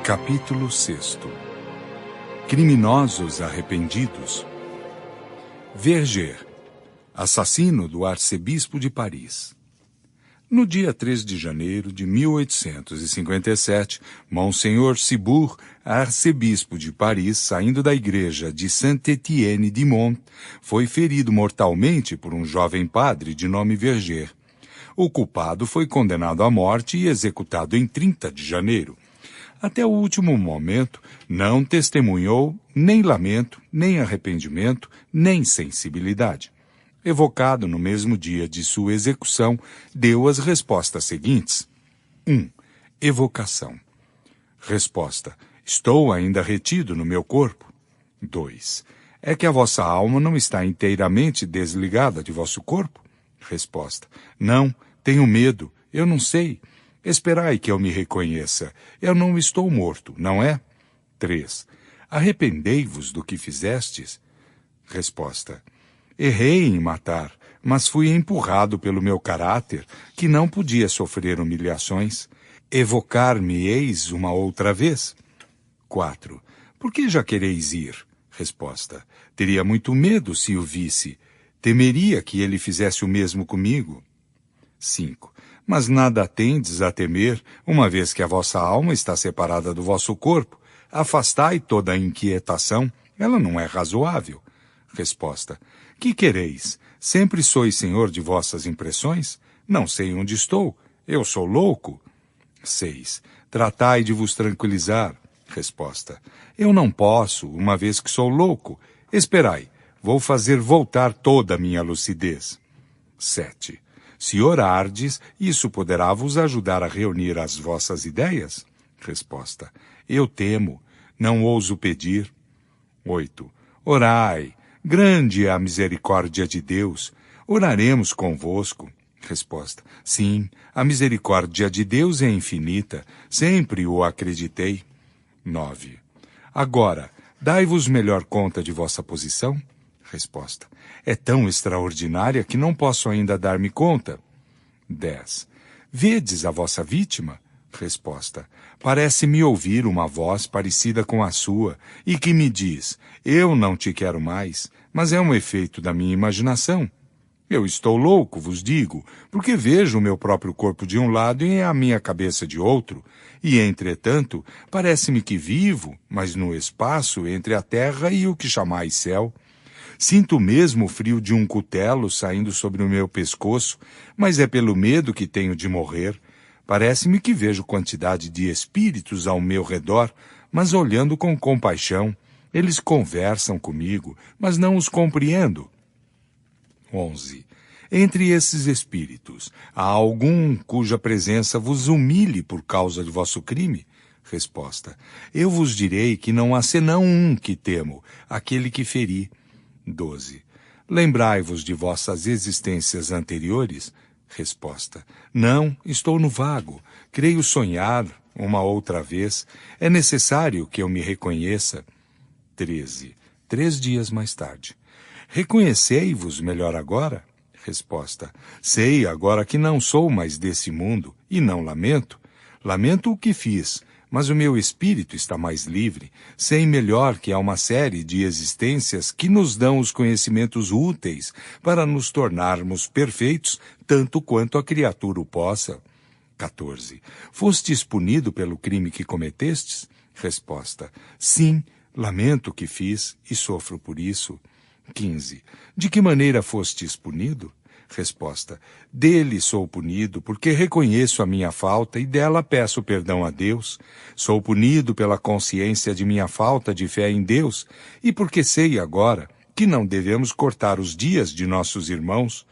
Capítulo 6. Criminosos arrependidos. Verger, assassino do arcebispo de Paris. No dia 3 de janeiro de 1857, Monsenhor Ciboure, arcebispo de Paris, saindo da igreja de Saint-Étienne-du-Mont, foi ferido mortalmente por um jovem padre de nome Verger. O culpado foi condenado à morte e executado em 30 de janeiro. Até o último momento, não testemunhou nem lamento, nem arrependimento, nem sensibilidade. Evocado no mesmo dia de sua execução, deu as respostas seguintes. 1. Evocação. Resposta. Estou ainda retido no meu corpo. 2. É que a vossa alma não está inteiramente desligada de vosso corpo? Resposta. Não, tenho medo, eu não sei. Esperai que eu me reconheça. Eu não estou morto, não é? 3. Arrependei-vos do que fizestes? Resposta. Errei em matar, mas fui empurrado pelo meu caráter, que não podia sofrer humilhações. Evocar-me-eis uma outra vez? 4. Por que já quereis ir? Resposta. Teria muito medo se o visse. Temeria que ele fizesse o mesmo comigo. 5. Mas nada tendes a temer, uma vez que a vossa alma está separada do vosso corpo. Afastai toda a inquietação, ela não é razoável. Resposta. Que quereis? Sempre sois senhor de vossas impressões? Não sei onde estou. Eu sou louco. 6. Tratai de vos tranquilizar. Resposta. Eu não posso, uma vez que sou louco. Esperai, vou fazer voltar toda a minha lucidez. 7. Se orardes, isso poderá vos ajudar a reunir as vossas ideias? Resposta. Eu temo, não ouso pedir. 8. Orai, grande é a misericórdia de Deus. Oraremos convosco. Resposta. Sim, a misericórdia de Deus é infinita, sempre o acreditei. 9. Agora, dai-vos melhor conta de vossa posição? Resposta. É tão extraordinária que não posso ainda dar-me conta. 10. Vedes a vossa vítima? Resposta. Parece-me ouvir uma voz parecida com a sua, e que me diz, eu não te quero mais, mas é um efeito da minha imaginação. Eu estou louco, vos digo, porque vejo o meu próprio corpo de um lado e a minha cabeça de outro, e, entretanto, parece-me que vivo, mas no espaço entre a terra e o que chamais céu. Sinto mesmo o frio de um cutelo saindo sobre o meu pescoço, mas é pelo medo que tenho de morrer. Parece-me que vejo quantidade de espíritos ao meu redor, mas olhando com compaixão. Eles conversam comigo, mas não os compreendo. 11. Entre esses espíritos, há algum cuja presença vos humilhe por causa de vosso crime? Resposta. Eu vos direi que não há senão um que temo, aquele que feri. 12. Lembrai-vos de vossas existências anteriores? Resposta. Não, estou no vago. Creio sonhar uma outra vez. É necessário que eu me reconheça. 13. 3 dias mais tarde. Reconhecei-vos melhor agora? Resposta. Sei agora que não sou mais desse mundo, e não lamento. Lamento o que fiz, mas o meu espírito está mais livre. Sei melhor que há uma série de existências que nos dão os conhecimentos úteis para nos tornarmos perfeitos, tanto quanto a criatura o possa. 14. Fostes punido pelo crime que cometestes? Resposta. Sim, lamento o que fiz e sofro por isso. 15. De que maneira fostes punido? Resposta. Dele sou punido, porque reconheço a minha falta e dela peço perdão a Deus. Sou punido pela consciência de minha falta de fé em Deus, e porque sei agora que não devemos cortar os dias de nossos irmãos.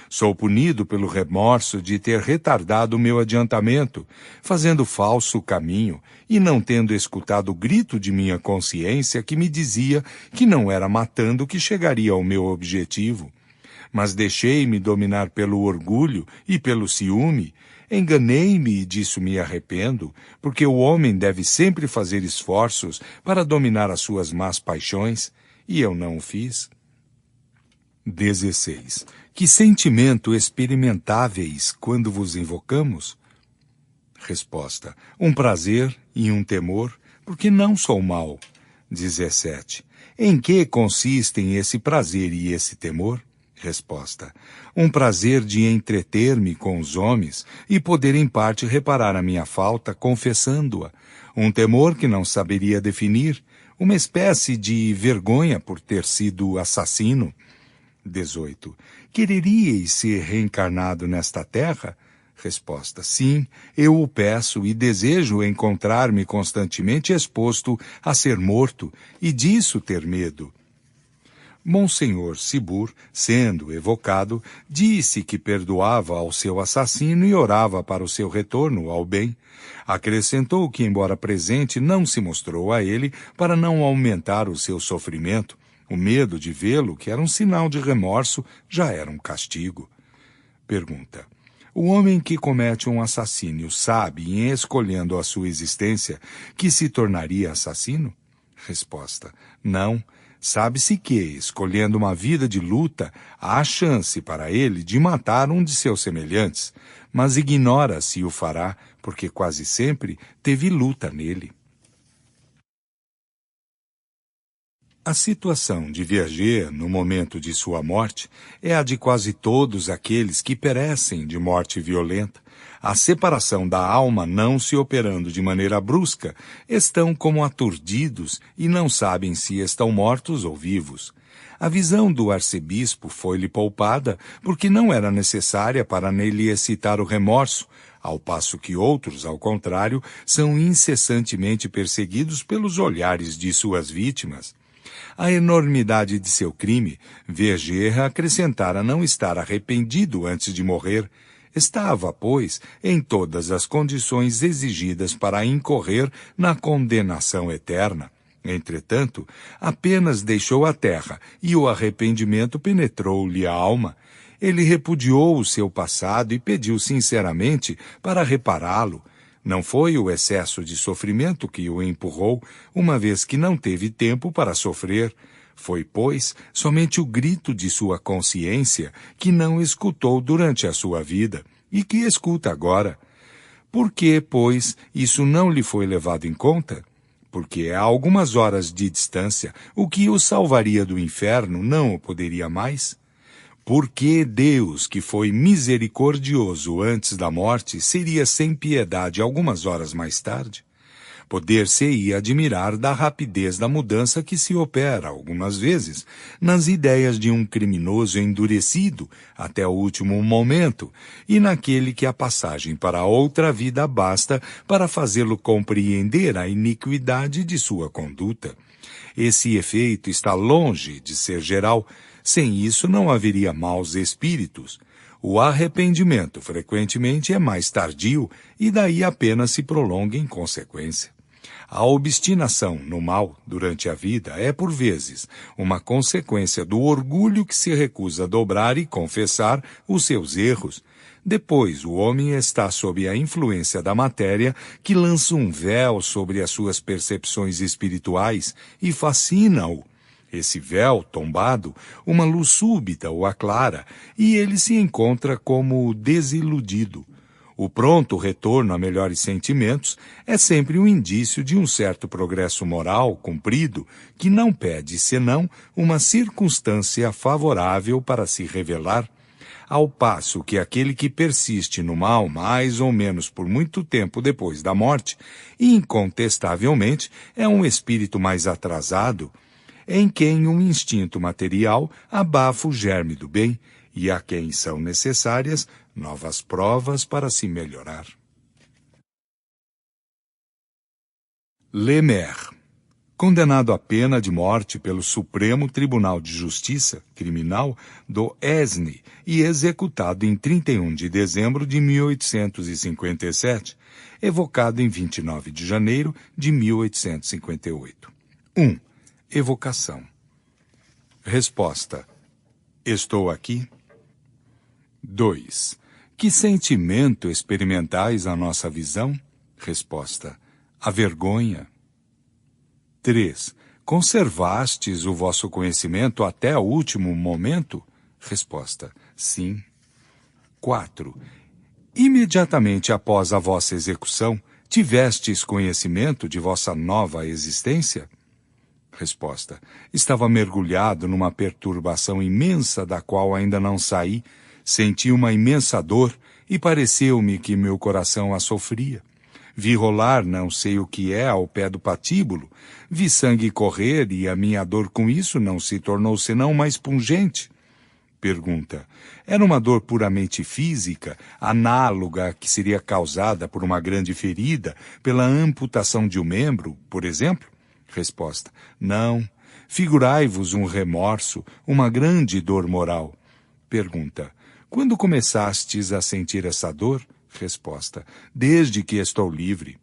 Sou punido pelo remorso de ter retardado o meu adiantamento, fazendo falso caminho, e não tendo escutado o grito de minha consciência que me dizia que não era matando que chegaria ao meu objetivo. Mas deixei-me dominar pelo orgulho e pelo ciúme. Enganei-me e disso me arrependo, porque o homem deve sempre fazer esforços para dominar as suas más paixões, e eu não o fiz. 16. Que sentimento experimentáveis quando vos invocamos? Resposta. Um prazer e um temor, porque não sou mau. 17. Em que consistem esse prazer e esse temor? Resposta. Um prazer de entreter-me com os homens e poder em parte reparar a minha falta confessando-a. Um temor que não saberia definir, uma espécie de vergonha por ter sido assassino. 18. Quereríeis ser reencarnado nesta terra? Resposta. Sim, eu o peço e desejo encontrar-me constantemente exposto a ser morto e disso ter medo. Monsenhor Cibur, sendo evocado, disse que perdoava ao seu assassino e orava para o seu retorno ao bem. Acrescentou que, embora presente, não se mostrou a ele para não aumentar o seu sofrimento. O medo de vê-lo, que era um sinal de remorso, já era um castigo. Pergunta. O homem que comete um assassínio sabe, em escolhendo a sua existência, que se tornaria assassino? Resposta. Não. Sabe-se que, escolhendo uma vida de luta, há chance para ele de matar um de seus semelhantes, mas ignora se o fará, porque quase sempre teve luta nele. A situação de Verger, no momento de sua morte, é a de quase todos aqueles que perecem de morte violenta. A separação da alma não se operando de maneira brusca, estão como aturdidos e não sabem se estão mortos ou vivos. A visão do arcebispo foi-lhe poupada porque não era necessária para nele excitar o remorso, ao passo que outros, ao contrário, são incessantemente perseguidos pelos olhares de suas vítimas. A enormidade de seu crime, Verger acrescentara não estar arrependido antes de morrer. Estava, pois, em todas as condições exigidas para incorrer na condenação eterna. Entretanto, apenas deixou a terra e o arrependimento penetrou-lhe a alma. Ele repudiou o seu passado e pediu sinceramente para repará-lo. Não foi o excesso de sofrimento que o empurrou, uma vez que não teve tempo para sofrer. Foi, pois, somente o grito de sua consciência que não escutou durante a sua vida e que escuta agora. Por que, pois, isso não lhe foi levado em conta? Porque a algumas horas de distância, o que o salvaria do inferno não o poderia mais? Por que Deus, que foi misericordioso antes da morte, seria sem piedade algumas horas mais tarde? Poder-se-ia admirar da rapidez da mudança que se opera, algumas vezes, nas ideias de um criminoso endurecido até o último momento, e naquele que a passagem para outra vida basta para fazê-lo compreender a iniquidade de sua conduta. Esse efeito está longe de ser geral. Sem isso não haveria maus espíritos. O arrependimento frequentemente é mais tardio e daí apenas se prolonga em consequência. A obstinação no mal durante a vida é, por vezes, uma consequência do orgulho que se recusa a dobrar e confessar os seus erros. Depois, o homem está sob a influência da matéria que lança um véu sobre as suas percepções espirituais e fascina-o. Esse véu tombado, uma luz súbita o aclara e ele se encontra como desiludido. O pronto retorno a melhores sentimentos é sempre um indício de um certo progresso moral cumprido que não pede senão uma circunstância favorável para se revelar, ao passo que aquele que persiste no mal mais ou menos por muito tempo depois da morte, incontestavelmente é um espírito mais atrasado, em quem um instinto material abafa o germe do bem e a quem são necessárias novas provas para se melhorar. Lemaire, condenado à pena de morte pelo Supremo Tribunal de Justiça Criminal do Aisne e executado em 31 de dezembro de 1857, evocado em 29 de janeiro de 1858. 1. Evocação. Resposta. Estou aqui. 2. Que sentimento experimentais a nossa visão? Resposta. A vergonha. 3. Conservastes o vosso conhecimento até o último momento? Resposta. Sim. 4. Imediatamente após a vossa execução, Tivestes conhecimento de vossa nova existência? Resposta. Estava mergulhado numa perturbação imensa da qual ainda não saí, senti uma imensa dor e pareceu-me que meu coração a sofria. Vi rolar não sei o que é ao pé do patíbulo, vi sangue correr e a minha dor com isso não se tornou senão mais pungente. Pergunta. Era uma dor puramente física, análoga que seria causada por uma grande ferida, pela amputação de um membro, por exemplo? Resposta. Não. Figurai-vos um remorso, uma grande dor moral. Pergunta. Quando começastes a sentir essa dor? Resposta. Desde que estou livre.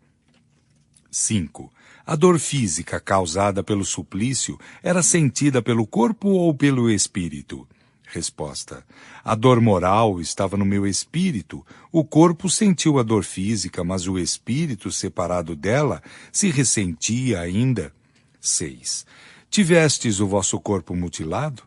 5. A dor física causada pelo suplício era sentida pelo corpo ou pelo espírito? Resposta. A dor moral estava no meu espírito. O corpo sentiu a dor física, mas o espírito, separado dela, se ressentia ainda. 6. Tivestes o vosso corpo mutilado?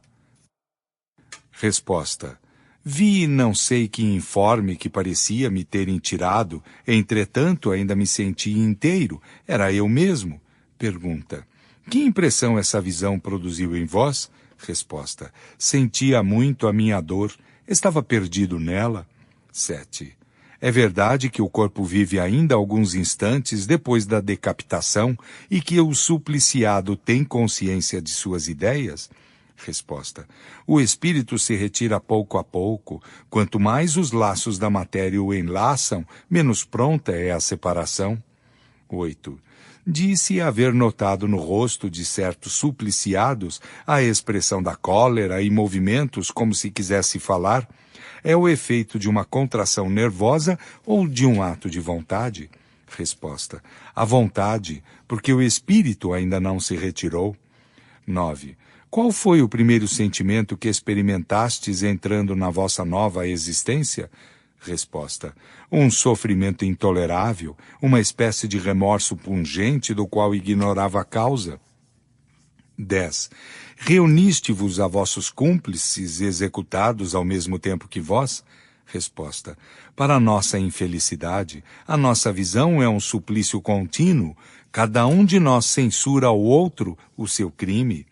Resposta. Vi não sei que informe que parecia me terem tirado, entretanto ainda me senti inteiro, era eu mesmo. Pergunta. Que impressão essa visão produziu em vós? Resposta. Sentia muito a minha dor, estava perdido nela. 7. É verdade que o corpo vive ainda alguns instantes depois da decapitação e que o supliciado tem consciência de suas ideias? Resposta. O espírito se retira pouco a pouco. Quanto mais os laços da matéria o enlaçam, menos pronta é a separação. 8. Disse haver notado no rosto de certos supliciados a expressão da cólera e movimentos como se quisesse falar. É o efeito de uma contração nervosa ou de um ato de vontade? Resposta. A vontade, porque o espírito ainda não se retirou. 9. Qual foi o primeiro sentimento que experimentastes entrando na vossa nova existência? Resposta. Um sofrimento intolerável, uma espécie de remorso pungente do qual ignorava a causa. 10. Reuniste-vos a vossos cúmplices executados ao mesmo tempo que vós? Resposta. Para nossa infelicidade, a nossa visão é um suplício contínuo. Cada um de nós censura ao outro o seu crime.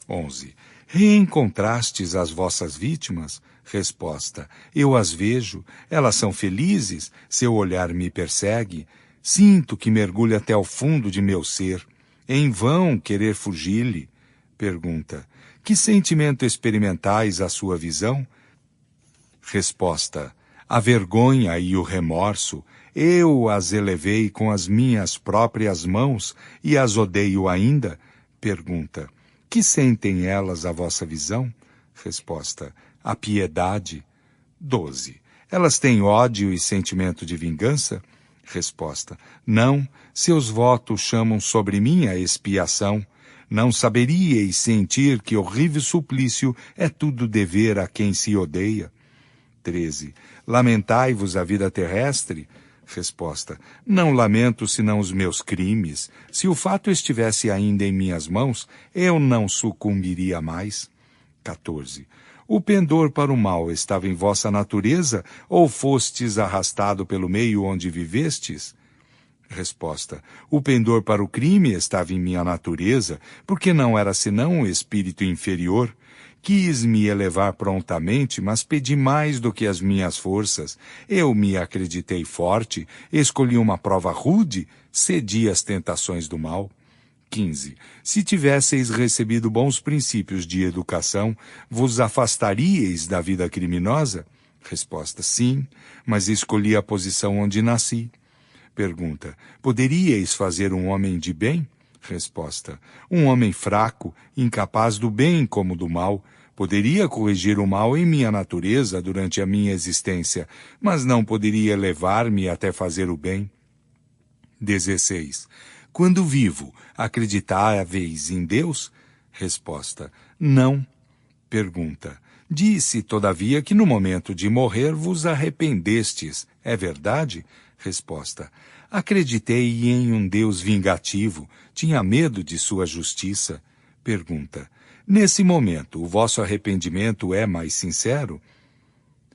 11. Reencontrastes as vossas vítimas? Resposta. Eu as vejo, elas são felizes, seu olhar me persegue. Sinto que mergulha até o fundo de meu ser. Em vão querer fugir-lhe. Pergunta. Que sentimento experimentais à sua visão? Resposta. A vergonha e o remorso. Eu as elevei com as minhas próprias mãos e as odeio ainda? Pergunta. Que sentem elas à vossa visão? Resposta. A piedade. 12. Elas têm ódio e sentimento de vingança? Resposta. Não, seus votos chamam sobre mim a expiação. Não saberíeis sentir que horrível suplício é tudo dever a quem se odeia. 13. Lamentai-vos a vida terrestre? Resposta. Não lamento senão os meus crimes. Se o fato estivesse ainda em minhas mãos, eu não sucumbiria mais. 14. O pendor para o mal estava em vossa natureza, ou fostes arrastado pelo meio onde vivestes? Resposta. O pendor para o crime estava em minha natureza, porque não era senão um espírito inferior. Quis me elevar prontamente, mas pedi mais do que as minhas forças. Eu me acreditei forte, escolhi uma prova rude, cedi às tentações do mal. 15. Se tivesseis recebido bons princípios de educação, vos afastaríeis da vida criminosa? Resposta. Sim, mas escolhi a posição onde nasci. Pergunta. Poderíeis fazer um homem de bem? Resposta. Um homem fraco, incapaz do bem como do mal. Poderia corrigir o mal em minha natureza durante a minha existência, mas não poderia levar-me até fazer o bem. 16. Quando vivo, acreditáveis em Deus? Resposta. Não. Pergunta. Disse, todavia, que no momento de morrer vos arrependestes. É verdade? Resposta. Acreditei em um Deus vingativo. Tinha medo de sua justiça. Pergunta. Nesse momento, o vosso arrependimento é mais sincero?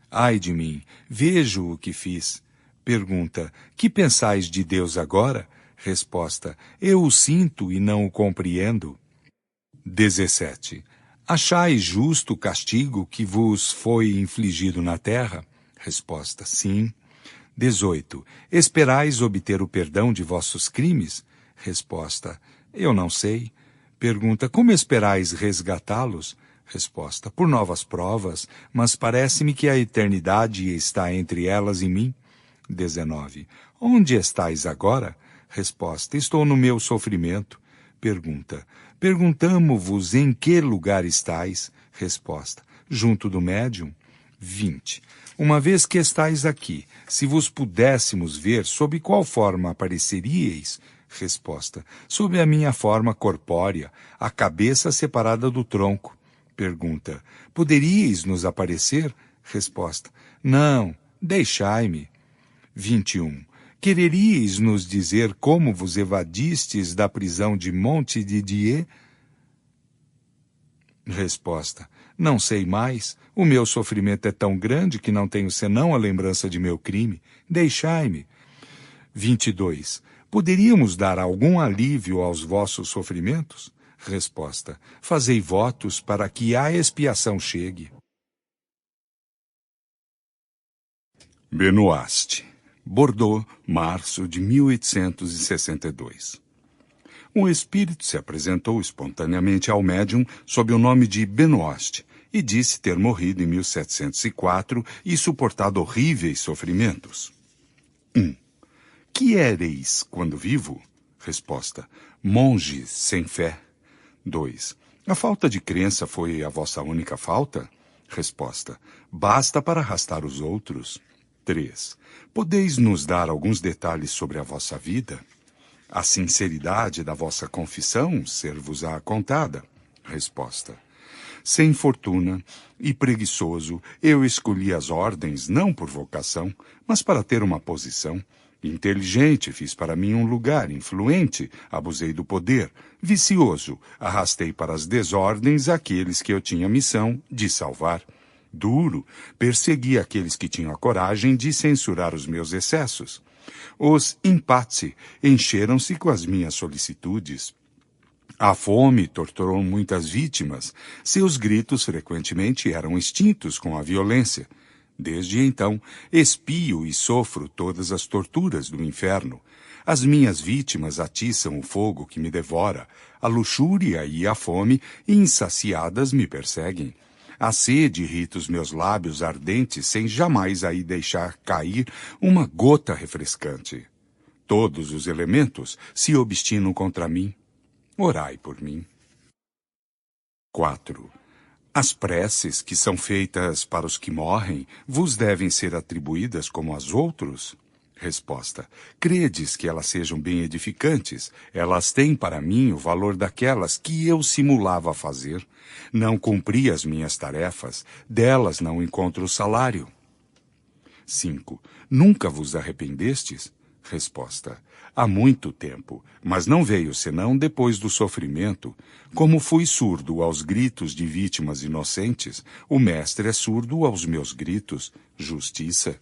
Ai de mim, vejo o que fiz. Pergunta: que pensais de Deus agora? Resposta: eu o sinto e não o compreendo. 17. Achais justo o castigo que vos foi infligido na terra? Resposta: sim. 18. Esperais obter o perdão de vossos crimes? Resposta: eu não sei. Pergunta: como esperais resgatá-los? Resposta: por novas provas, mas parece-me que a eternidade está entre elas e mim. 19. Onde estais agora? Resposta: estou no meu sofrimento. Pergunta: perguntamo-vos em que lugar estais? Resposta: junto do médium. 20. Uma vez que estais aqui, se vos pudéssemos ver, sob qual forma apareceríeis? Resposta: sob a minha forma corpórea, a cabeça separada do tronco. Pergunta: poderíeis nos aparecer? Resposta: não, deixai-me. 21. Quereríeis nos dizer como vos evadistes da prisão de Monte Didier? Resposta: não sei mais. O meu sofrimento é tão grande que não tenho senão a lembrança de meu crime. Deixai-me. 22. Poderíamos dar algum alívio aos vossos sofrimentos? Resposta: fazei votos para que a expiação chegue. Benoist, Bordeaux, março de 1862. Um espírito se apresentou espontaneamente ao médium sob o nome de Benoist e disse ter morrido em 1704 e suportado horríveis sofrimentos. 1. Que éreis quando vivo? Resposta: monges sem fé. 2. A falta de crença foi a vossa única falta? Resposta: basta para arrastar os outros. 3. Podeis nos dar alguns detalhes sobre a vossa vida? A sinceridade da vossa confissão ser-vos-á contada. Resposta: sem fortuna e preguiçoso, eu escolhi as ordens não por vocação, mas para ter uma posição. Inteligente, fiz para mim um lugar. Influente, abusei do poder. Vicioso, arrastei para as desordens aqueles que eu tinha missão de salvar. Duro, persegui aqueles que tinham a coragem de censurar os meus excessos. Os impazzi encheram-se com as minhas solicitudes. A fome torturou muitas vítimas. Seus gritos frequentemente eram extintos com a violência. Desde então, expio e sofro todas as torturas do inferno. As minhas vítimas atiçam o fogo que me devora. A luxúria e a fome, insaciadas, me perseguem. A sede irrita os meus lábios ardentes sem jamais aí deixar cair uma gota refrescante. Todos os elementos se obstinam contra mim. Orai por mim. 4. As preces que são feitas para os que morrem vos devem ser atribuídas como aos outros? Resposta: credes que elas sejam bem edificantes? Elas têm para mim o valor daquelas que eu simulava fazer. Não cumpri as minhas tarefas, delas não encontro o salário. 5. Nunca vos arrependestes? Resposta: há muito tempo, mas não veio senão depois do sofrimento. Como fui surdo aos gritos de vítimas inocentes, o mestre é surdo aos meus gritos. Justiça.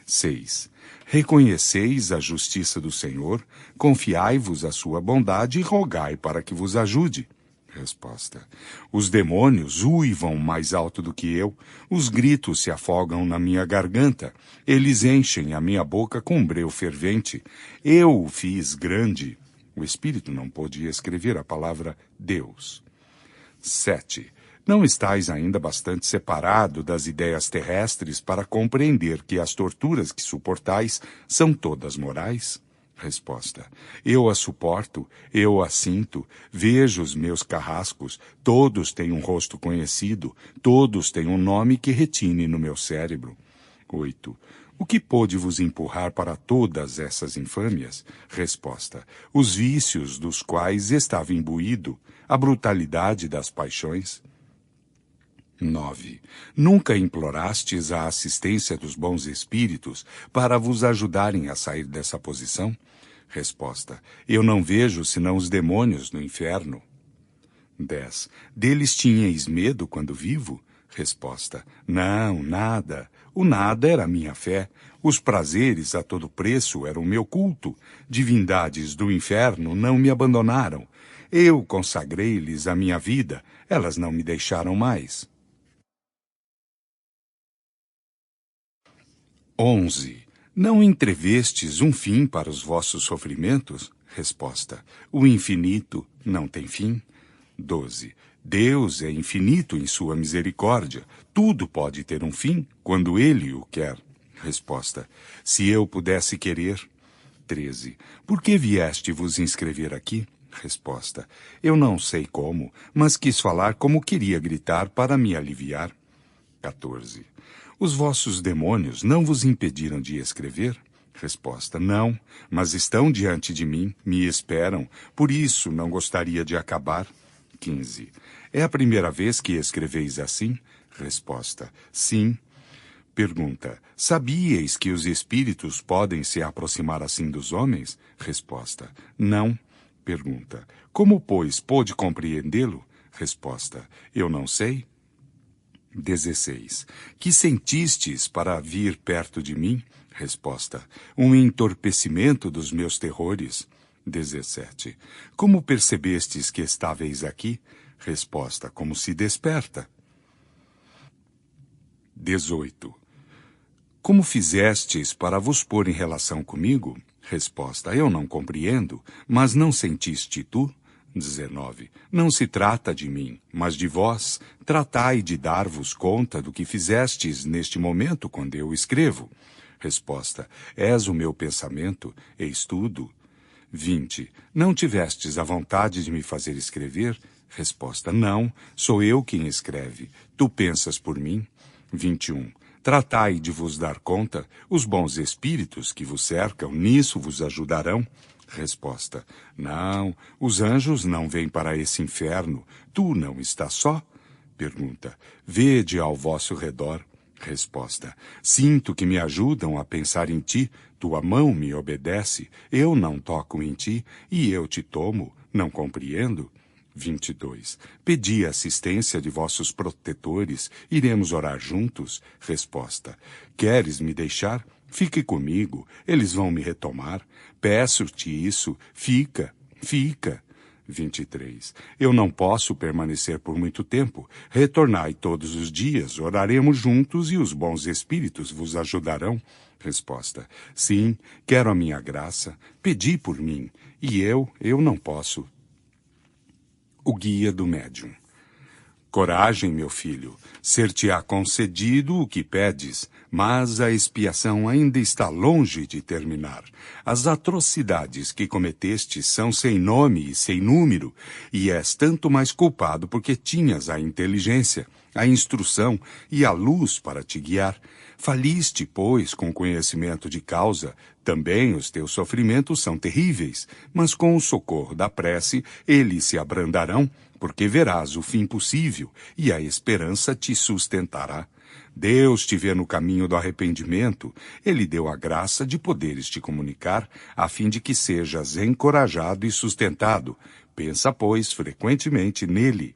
6. Reconheceis a justiça do Senhor, confiai-vos à sua bondade e rogai para que vos ajude. Resposta: os demônios uivam mais alto do que eu, os gritos se afogam na minha garganta, eles enchem a minha boca com um breu fervente. Eu o fiz grande. O espírito não pôde escrever a palavra Deus. 7. Não estais ainda bastante separado das ideias terrestres para compreender que as torturas que suportais são todas morais? Resposta: eu as suporto, eu as sinto, vejo os meus carrascos, todos têm um rosto conhecido, todos têm um nome que retine no meu cérebro. 8. O que pôde vos empurrar para todas essas infâmias? Resposta: os vícios dos quais estava imbuído, a brutalidade das paixões. 9. Nunca implorastes a assistência dos bons espíritos para vos ajudarem a sair dessa posição? Resposta: eu não vejo senão os demônios no inferno. 10. Deles tinhais medo quando vivo? Resposta: não, nada. O nada era a minha fé. Os prazeres a todo preço eram meu culto. Divindades do inferno não me abandonaram. Eu consagrei-lhes a minha vida. Elas não me deixaram mais. 11. Não entrevestes um fim para os vossos sofrimentos? Resposta. O infinito não tem fim. 12. Deus é infinito em sua misericórdia. Tudo pode ter um fim quando Ele o quer. Resposta. Se eu pudesse querer. 13. Por que vieste vos inscrever aqui? Resposta. Eu não sei como, mas quis falar como queria gritar para me aliviar. 14. Os vossos demônios não vos impediram de escrever? Resposta. Não, mas estão diante de mim, me esperam, por isso não gostaria de acabar. 15. É a primeira vez que escreveis assim? Resposta. Sim. Pergunta. Sabíeis que os espíritos podem se aproximar assim dos homens? Resposta. Não. Pergunta. Como, pois, pôde compreendê-lo? Resposta. Eu não sei. 16. Que sentistes para vir perto de mim? Resposta. Um entorpecimento dos meus terrores. 17. Como percebestes que estáveis aqui? Resposta. Como se desperta. 18. Como fizestes para vos pôr em relação comigo? Resposta. Eu não compreendo, mas não sentiste tu? 19. Não se trata de mim, mas de vós. Tratai de dar-vos conta do que fizestes neste momento quando eu escrevo. Resposta. És o meu pensamento, eis tudo. 20. Não tivestes a vontade de me fazer escrever? Resposta. Não, sou eu quem escreve. Tu pensas por mim? 21. Tratai de vos dar conta, os bons espíritos que vos cercam nisso vos ajudarão. Resposta. Não, os anjos não vêm para esse inferno. Tu não estás só? Pergunta. Vede ao vosso redor. Resposta. Sinto que me ajudam a pensar em ti. Tua mão me obedece. Eu não toco em ti e eu te tomo. Não compreendo? 22. Pedi a assistência de vossos protetores. Iremos orar juntos? Resposta. Queres me deixar? Fique comigo. Eles vão me retomar. Peço-te isso. Fica. 23. Eu não posso permanecer por muito tempo. Retornai todos os dias. Oraremos juntos e os bons espíritos vos ajudarão. Resposta. Sim, quero a minha graça. Pedi por mim. E eu não posso. O guia do médium. Coragem, meu filho, ser-te-á concedido o que pedes, mas a expiação ainda está longe de terminar. As atrocidades que cometeste são sem nome e sem número, e és tanto mais culpado porque tinhas a inteligência, a instrução e a luz para te guiar. Faliste, pois, com conhecimento de causa. Também os teus sofrimentos são terríveis, mas com o socorro da prece eles se abrandarão, porque verás o fim possível e a esperança te sustentará. Deus te vê no caminho do arrependimento. Ele deu a graça de poderes te comunicar, a fim de que sejas encorajado e sustentado. Pensa, pois, frequentemente nele.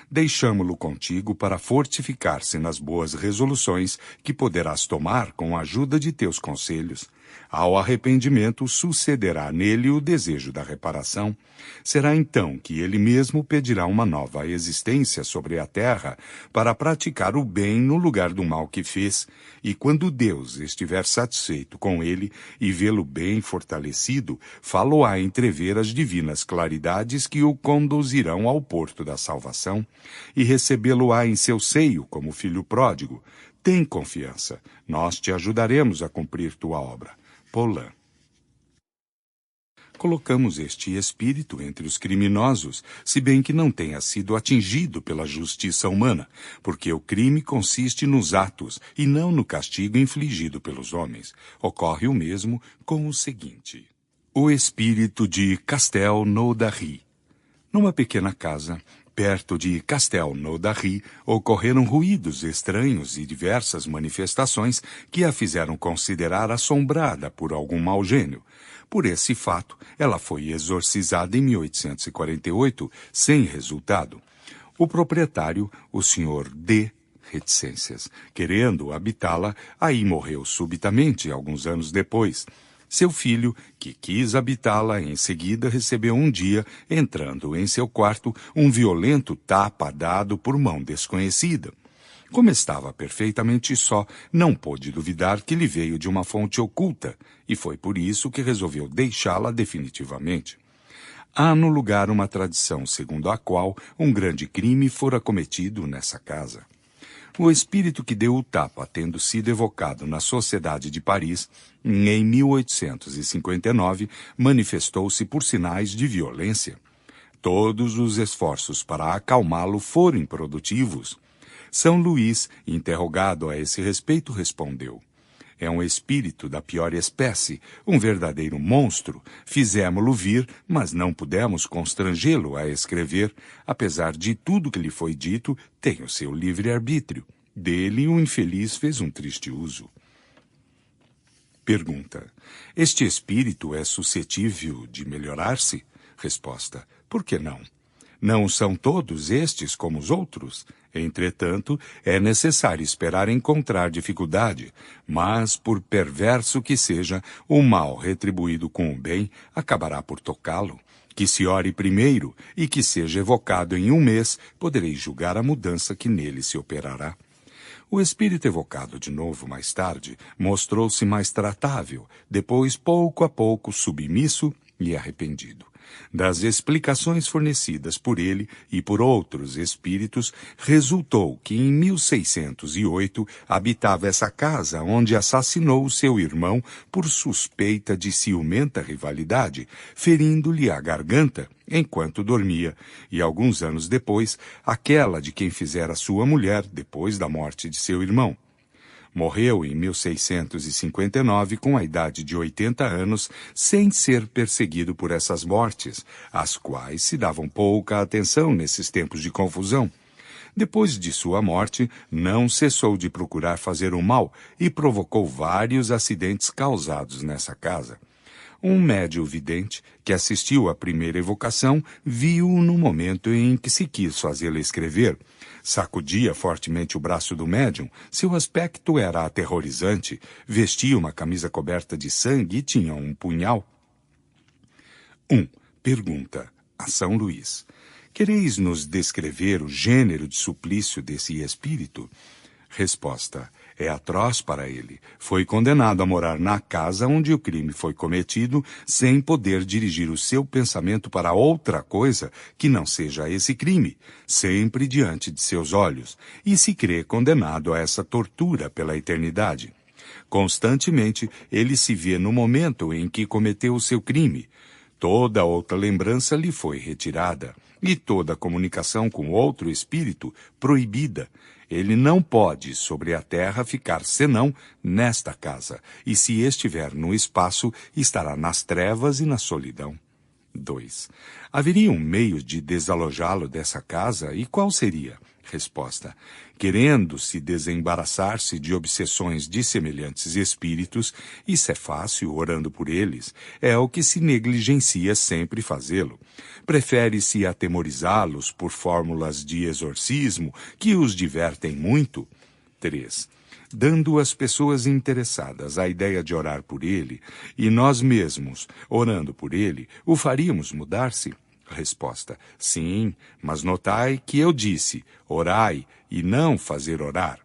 Deixamo-lo contigo para fortificar-se nas boas resoluções que poderás tomar com a ajuda de teus conselhos. Ao arrependimento sucederá nele o desejo da reparação. Será então que ele mesmo pedirá uma nova existência sobre a terra para praticar o bem no lugar do mal que fez. E quando Deus estiver satisfeito com ele e vê-lo bem fortalecido, fá-lo-á entrever as divinas claridades que o conduzirão ao porto da salvação e recebê-lo-á em seu seio como filho pródigo. Tem confiança, nós te ajudaremos a cumprir tua obra. Paulin. Colocamos este espírito entre os criminosos, se bem que não tenha sido atingido pela justiça humana, porque o crime consiste nos atos e não no castigo infligido pelos homens. Ocorre o mesmo com o seguinte. O espírito de Castelnaudary. Numa pequena casa, perto de Castelnaudary, ocorreram ruídos estranhos e diversas manifestações que a fizeram considerar assombrada por algum mau gênio. Por esse fato, ela foi exorcizada em 1848, sem resultado. O proprietário, o Sr. D., reticências. Querendo habitá-la, aí morreu subitamente, alguns anos depois. Seu filho, que quis habitá-la, em seguida recebeu um dia, entrando em seu quarto, um violento tapa dado por mão desconhecida. Como estava perfeitamente só, não pôde duvidar que lhe veio de uma fonte oculta, e foi por isso que resolveu deixá-la definitivamente. Há no lugar uma tradição segundo a qual um grande crime fora cometido nessa casa. O espírito que deu o tapa, tendo sido evocado na Sociedade de Paris, em 1859, manifestou-se por sinais de violência. Todos os esforços para acalmá-lo foram improdutivos. São Luís, interrogado a esse respeito, respondeu: é um espírito da pior espécie, um verdadeiro monstro. Fizemo-lo vir, mas não pudemos constrangê-lo a escrever. Apesar de tudo que lhe foi dito, tem o seu livre-arbítrio. Dele, o infeliz fez um triste uso. Pergunta: este espírito é suscetível de melhorar-se? Resposta: por que não? Não são todos estes como os outros? Entretanto, é necessário esperar encontrar dificuldade, mas, por perverso que seja, o mal retribuído com o bem acabará por tocá-lo. Que se ore primeiro e que seja evocado em um mês, podereis julgar a mudança que nele se operará. O espírito evocado de novo mais tarde mostrou-se mais tratável, depois pouco a pouco submisso e arrependido. Das explicações fornecidas por ele e por outros espíritos, resultou que em 1608 habitava essa casa onde assassinou seu irmão por suspeita de ciumenta rivalidade, ferindo-lhe a garganta enquanto dormia, e alguns anos depois, aquela de quem fizera sua mulher depois da morte de seu irmão. Morreu em 1659 com a idade de 80 anos, sem ser perseguido por essas mortes, às quais se davam pouca atenção nesses tempos de confusão. Depois de sua morte, não cessou de procurar fazer o mal e provocou vários acidentes causados nessa casa. Um médium vidente, que assistiu à primeira evocação, viu-o no momento em que se quis fazê-la escrever. Sacudia fortemente o braço do médium. Seu aspecto era aterrorizante. Vestia uma camisa coberta de sangue e tinha um punhal. 1. Pergunta a São Luís: quereis nos descrever o gênero de suplício desse espírito? Resposta: é atroz para ele. Foi condenado a morar na casa onde o crime foi cometido, sem poder dirigir o seu pensamento para outra coisa que não seja esse crime, sempre diante de seus olhos, e se crê condenado a essa tortura pela eternidade. Constantemente, ele se vê no momento em que cometeu o seu crime. Toda outra lembrança lhe foi retirada, e toda comunicação com outro espírito proibida. Ele não pode, sobre a terra, ficar senão nesta casa, e se estiver no espaço, estará nas trevas e na solidão. 2. Haveria um meio de desalojá-lo dessa casa, e qual seria? Resposta: querendo-se desembaraçar-se de obsessões de semelhantes espíritos, isso é fácil orando por eles, é o que se negligencia sempre fazê-lo. Prefere-se atemorizá-los por fórmulas de exorcismo que os divertem muito. 3. Dando às pessoas interessadas a ideia de orar por ele, e nós mesmos, orando por ele, o faríamos mudar-se? Resposta: sim, mas notai que eu disse, orai, e não fazer orar.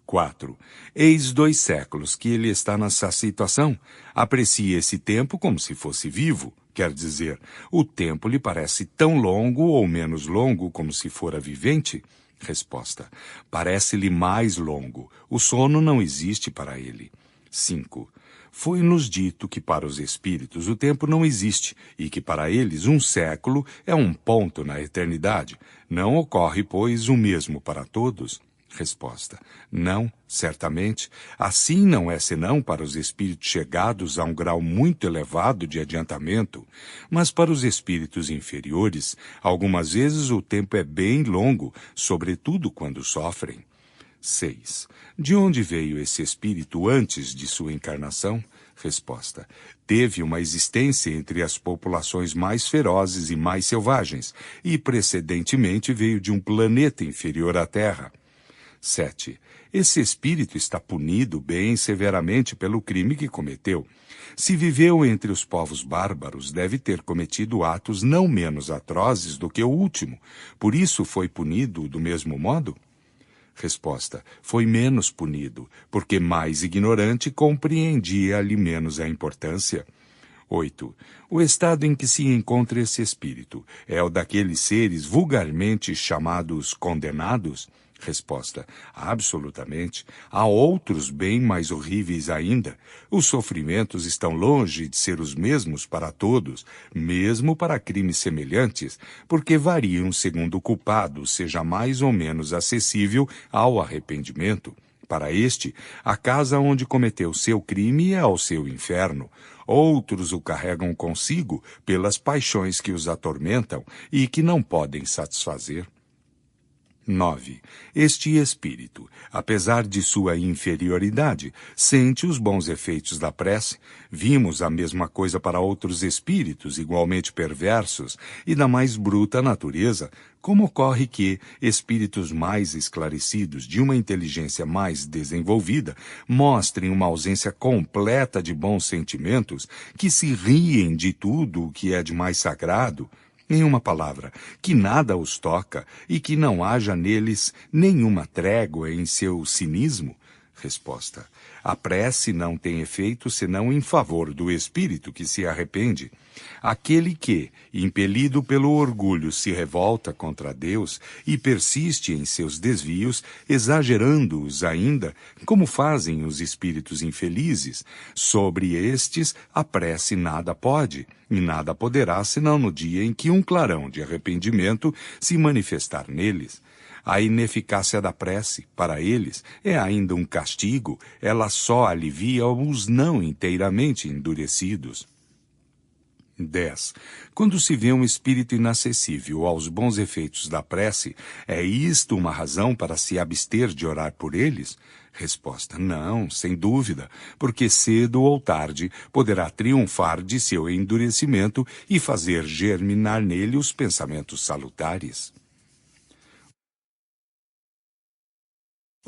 4. Eis 2 séculos que ele está nessa situação. Aprecie esse tempo como se fosse vivo. Quer dizer, o tempo lhe parece tão longo ou menos longo como se fora vivente? Resposta: parece-lhe mais longo. O sono não existe para ele. 5. Foi-nos dito que para os espíritos o tempo não existe e que para eles um século é um ponto na eternidade. Não ocorre, pois, o mesmo para todos? Resposta: não, certamente. Assim não é senão para os espíritos chegados a um grau muito elevado de adiantamento. Mas para os espíritos inferiores, algumas vezes o tempo é bem longo, sobretudo quando sofrem. 6. De onde veio esse espírito antes de sua encarnação? Resposta: teve uma existência entre as populações mais ferozes e mais selvagens, e precedentemente veio de um planeta inferior à Terra. 7. Esse espírito está punido bem severamente pelo crime que cometeu. Se viveu entre os povos bárbaros, deve ter cometido atos não menos atrozes do que o último. Por isso foi punido do mesmo modo? Resposta: foi menos punido, porque mais ignorante compreendia-lhe menos a importância. 8. O estado em que se encontra esse espírito é o daqueles seres vulgarmente chamados condenados? Resposta: absolutamente. Há outros bem mais horríveis ainda. Os sofrimentos estão longe de ser os mesmos para todos, mesmo para crimes semelhantes, porque variam segundo o culpado seja mais ou menos acessível ao arrependimento. Para este, a casa onde cometeu seu crime é ao seu inferno. Outros o carregam consigo pelas paixões que os atormentam e que não podem satisfazer. 9. Este espírito, apesar de sua inferioridade, sente os bons efeitos da prece. Vimos a mesma coisa para outros espíritos igualmente perversos e da mais bruta natureza. Como ocorre que espíritos mais esclarecidos, de uma inteligência mais desenvolvida, mostrem uma ausência completa de bons sentimentos, que se riem de tudo o que é de mais sagrado? Em uma palavra, que nada os toca e que não haja neles nenhuma trégua em seu cinismo? Resposta: a prece não tem efeito senão em favor do espírito que se arrepende. Aquele que, impelido pelo orgulho, se revolta contra Deus e persiste em seus desvios, exagerando-os ainda, como fazem os espíritos infelizes, sobre estes a prece nada pode, e nada poderá senão no dia em que um clarão de arrependimento se manifestar neles. A ineficácia da prece, para eles, é ainda um castigo, ela só alivia os não inteiramente endurecidos. 10. Quando se vê um espírito inacessível aos bons efeitos da prece, é isto uma razão para se abster de orar por eles? Resposta: não, sem dúvida, porque cedo ou tarde poderá triunfar de seu endurecimento e fazer germinar nele os pensamentos salutares.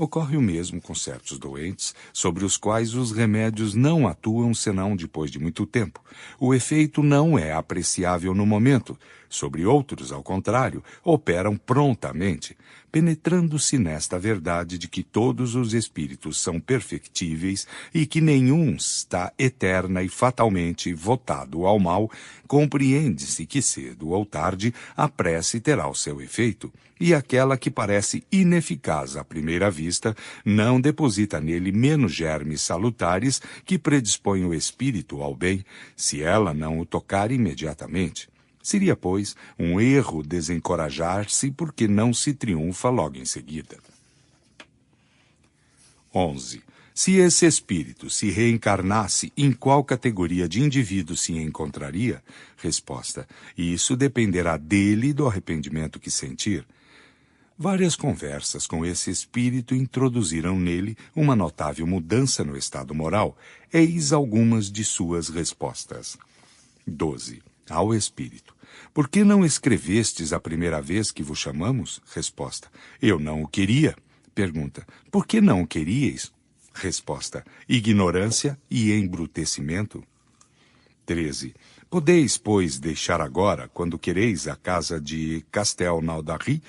Ocorre o mesmo com certos doentes, sobre os quais os remédios não atuam senão depois de muito tempo. O efeito não é apreciável no momento. Sobre outros, ao contrário, operam prontamente, penetrando-se nesta verdade de que todos os espíritos são perfectíveis e que nenhum está eterna e fatalmente votado ao mal. Compreende-se que cedo ou tarde a prece terá o seu efeito, e aquela que parece ineficaz à primeira vista não deposita nele menos germes salutares que predispõem o espírito ao bem, se ela não o tocar imediatamente. Seria, pois, um erro desencorajar-se porque não se triunfa logo em seguida. 11. Se esse espírito se reencarnasse, em qual categoria de indivíduo se encontraria? Resposta: isso dependerá dele e do arrependimento que sentir. Várias conversas com esse espírito introduziram nele uma notável mudança no estado moral. Eis algumas de suas respostas. 12. Ao espírito: por que não escrevestes a primeira vez que vos chamamos? Resposta: eu não o queria. Pergunta: por que não o queríeis? Resposta: ignorância e embrutecimento. 13. Podeis, pois, deixar agora, quando quereis, a casa de Castelnaudary?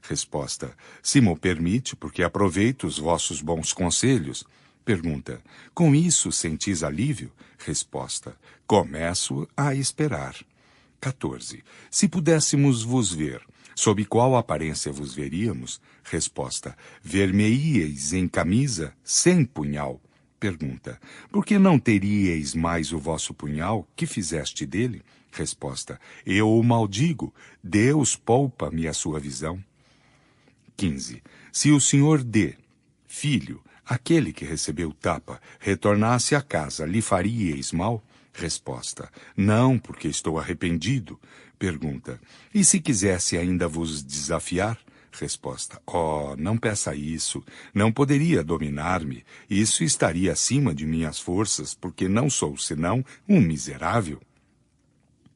Resposta: se mo permite, porque aproveito os vossos bons conselhos. Pergunta: com isso sentis alívio? Resposta: começo a esperar. 14. Se pudéssemos vos ver, sob qual aparência vos veríamos? Resposta: ver-me-íeis em camisa, sem punhal. Pergunta: por que não teríeis mais o vosso punhal? Que fizeste dele? Resposta: eu o maldigo. Deus poupa-me a sua visão. 15. Se o senhor D, filho, aquele que recebeu tapa, retornasse à casa, lhe faríeis mal? Resposta: não, porque estou arrependido. Pergunta: e se quisesse ainda vos desafiar? Resposta: oh, não peça isso. Não poderia dominar-me. Isso estaria acima de minhas forças, porque não sou senão um miserável.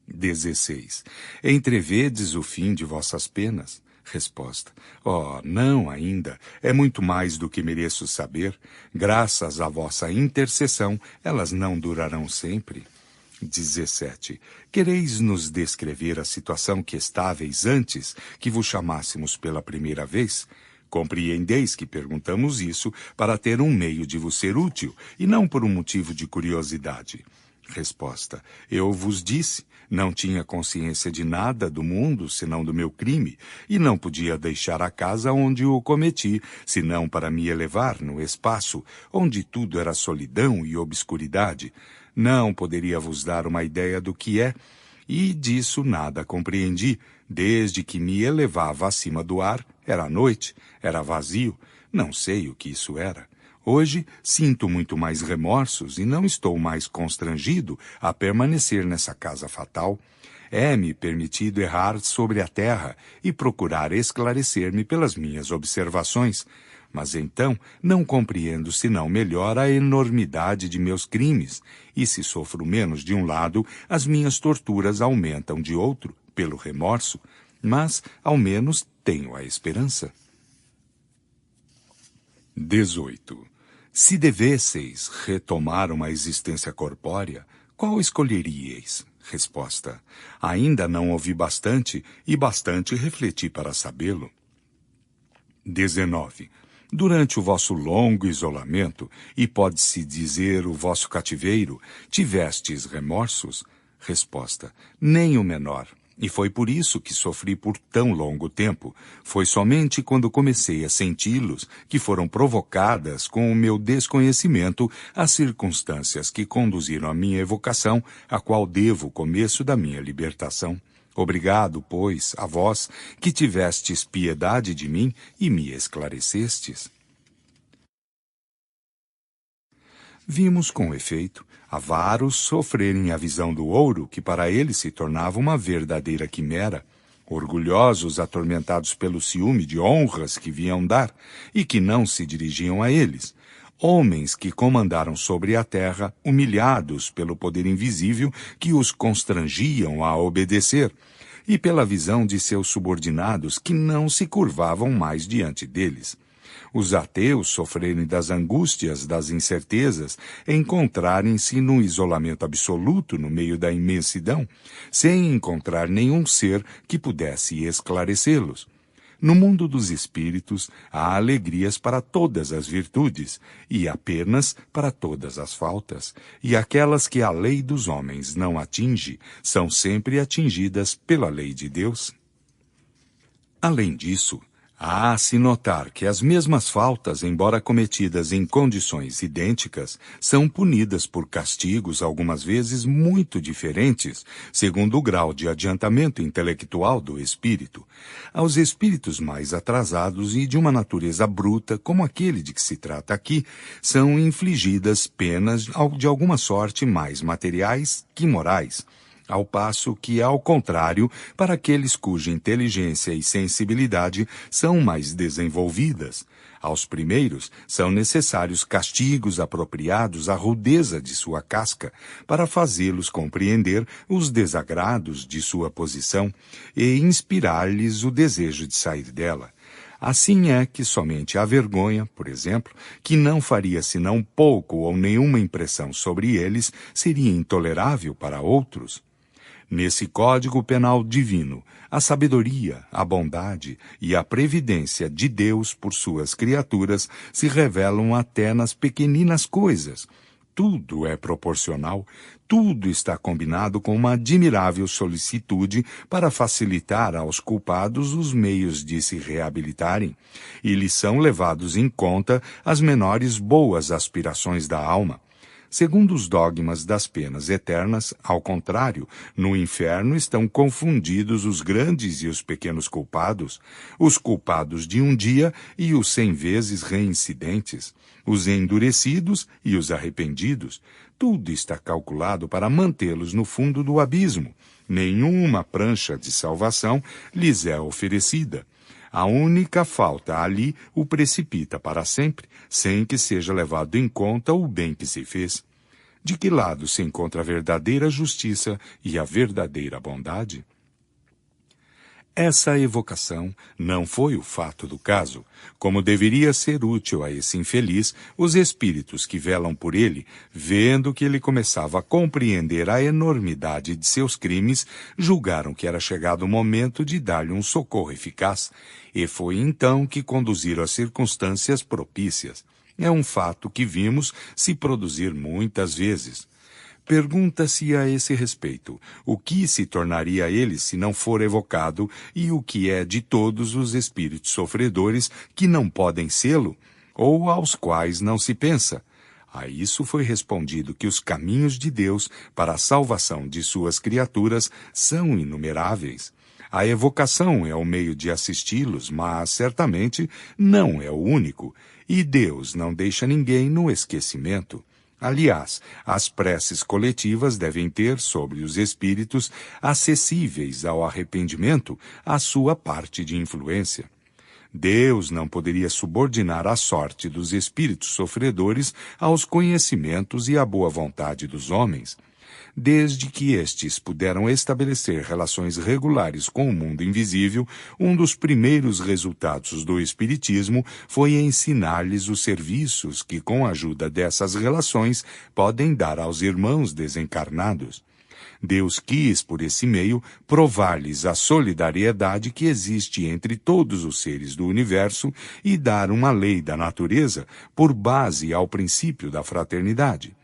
16. Entrevedes o fim de vossas penas? Resposta: oh, não ainda. É muito mais do que mereço saber. Graças à vossa intercessão, elas não durarão sempre. 17. Quereis nos descrever a situação que estáveis antes que vos chamássemos pela primeira vez? Compreendeis que perguntamos isso para ter um meio de vos ser útil, e não por um motivo de curiosidade. Resposta: eu vos disse, não tinha consciência de nada do mundo, senão do meu crime, e não podia deixar a casa onde o cometi, senão para me elevar no espaço, onde tudo era solidão e obscuridade. Não poderia vos dar uma ideia do que é, e disso nada compreendi. Desde que me elevava acima do ar, era noite, era vazio, não sei o que isso era. Hoje sinto muito mais remorsos e não estou mais constrangido a permanecer nessa casa fatal. É-me permitido errar sobre a terra e procurar esclarecer-me pelas minhas observações. Mas então não compreendo senão melhor a enormidade de meus crimes, e se sofro menos de um lado, as minhas torturas aumentam de outro, pelo remorso, mas ao menos tenho a esperança. 18. Se devesseis retomar uma existência corpórea, qual escolheríeis? Resposta: ainda não ouvi bastante, e bastante refleti para sabê-lo. 19. Durante o vosso longo isolamento, e pode-se dizer o vosso cativeiro, tivestes remorsos? Resposta: nem o menor. E foi por isso que sofri por tão longo tempo. Foi somente quando comecei a senti-los que foram provocadas com o meu desconhecimento as circunstâncias que conduziram à minha evocação, a qual devo o começo da minha libertação. Obrigado, pois, a vós, que tivestes piedade de mim e me esclarecestes. Vimos, com efeito, avaros sofrerem a visão do ouro, que para eles se tornava uma verdadeira quimera, orgulhosos atormentados pelo ciúme de honras que viam dar, e que não se dirigiam a eles, homens que comandaram sobre a terra, humilhados pelo poder invisível que os constrangiam a obedecer, e pela visão de seus subordinados que não se curvavam mais diante deles. Os ateus sofrerem das angústias, das incertezas, encontrarem-se num isolamento absoluto no meio da imensidão, sem encontrar nenhum ser que pudesse esclarecê-los. No mundo dos espíritos, há alegrias para todas as virtudes, e apenas para todas as faltas, e aquelas que a lei dos homens não atinge, são sempre atingidas pela lei de Deus. Além disso, há-se notar que as mesmas faltas, embora cometidas em condições idênticas, são punidas por castigos algumas vezes muito diferentes, segundo o grau de adiantamento intelectual do espírito. Aos espíritos mais atrasados e de uma natureza bruta, como aquele de que se trata aqui, são infligidas penas de alguma sorte mais materiais que morais, ao passo que, ao contrário, para aqueles cuja inteligência e sensibilidade são mais desenvolvidas. Aos primeiros são necessários castigos apropriados à rudeza de sua casca, para fazê-los compreender os desagrados de sua posição e inspirar-lhes o desejo de sair dela. Assim é que somente a vergonha, por exemplo, que não faria senão pouco ou nenhuma impressão sobre eles, seria intolerável para outros. Nesse Código Penal divino, a sabedoria, a bondade e a previdência de Deus por suas criaturas se revelam até nas pequeninas coisas. Tudo é proporcional, tudo está combinado com uma admirável solicitude para facilitar aos culpados os meios de se reabilitarem, e lhes são levados em conta as menores boas aspirações da alma. Segundo os dogmas das penas eternas, ao contrário, no inferno estão confundidos os grandes e os pequenos culpados, os culpados de um dia e os 100 vezes reincidentes, os endurecidos e os arrependidos. Tudo está calculado para mantê-los no fundo do abismo. Nenhuma prancha de salvação lhes é oferecida. A única falta ali o precipita para sempre, sem que seja levado em conta o bem que se fez. De que lado se encontra a verdadeira justiça e a verdadeira bondade? Essa evocação não foi o fato do caso. Como deveria ser útil a esse infeliz, os espíritos que velam por ele, vendo que ele começava a compreender a enormidade de seus crimes, julgaram que era chegado o momento de dar-lhe um socorro eficaz, e foi então que conduziram as circunstâncias propícias. É um fato que vimos se produzir muitas vezes. Pergunta-se a esse respeito, o que se tornaria ele se não for evocado e o que é de todos os espíritos sofredores que não podem sê-lo, ou aos quais não se pensa? A isso foi respondido que os caminhos de Deus para a salvação de suas criaturas são inumeráveis. A evocação é o meio de assisti-los, mas certamente não é o único, e Deus não deixa ninguém no esquecimento. Aliás, as preces coletivas devem ter sobre os espíritos acessíveis ao arrependimento a sua parte de influência. Deus não poderia subordinar a sorte dos espíritos sofredores aos conhecimentos e à boa vontade dos homens. Desde que estes puderam estabelecer relações regulares com o mundo invisível, um dos primeiros resultados do Espiritismo foi ensinar-lhes os serviços que, com a ajuda dessas relações, podem dar aos irmãos desencarnados. Deus quis, por esse meio, provar-lhes a solidariedade que existe entre todos os seres do universo e dar uma lei da natureza por base ao princípio da fraternidade.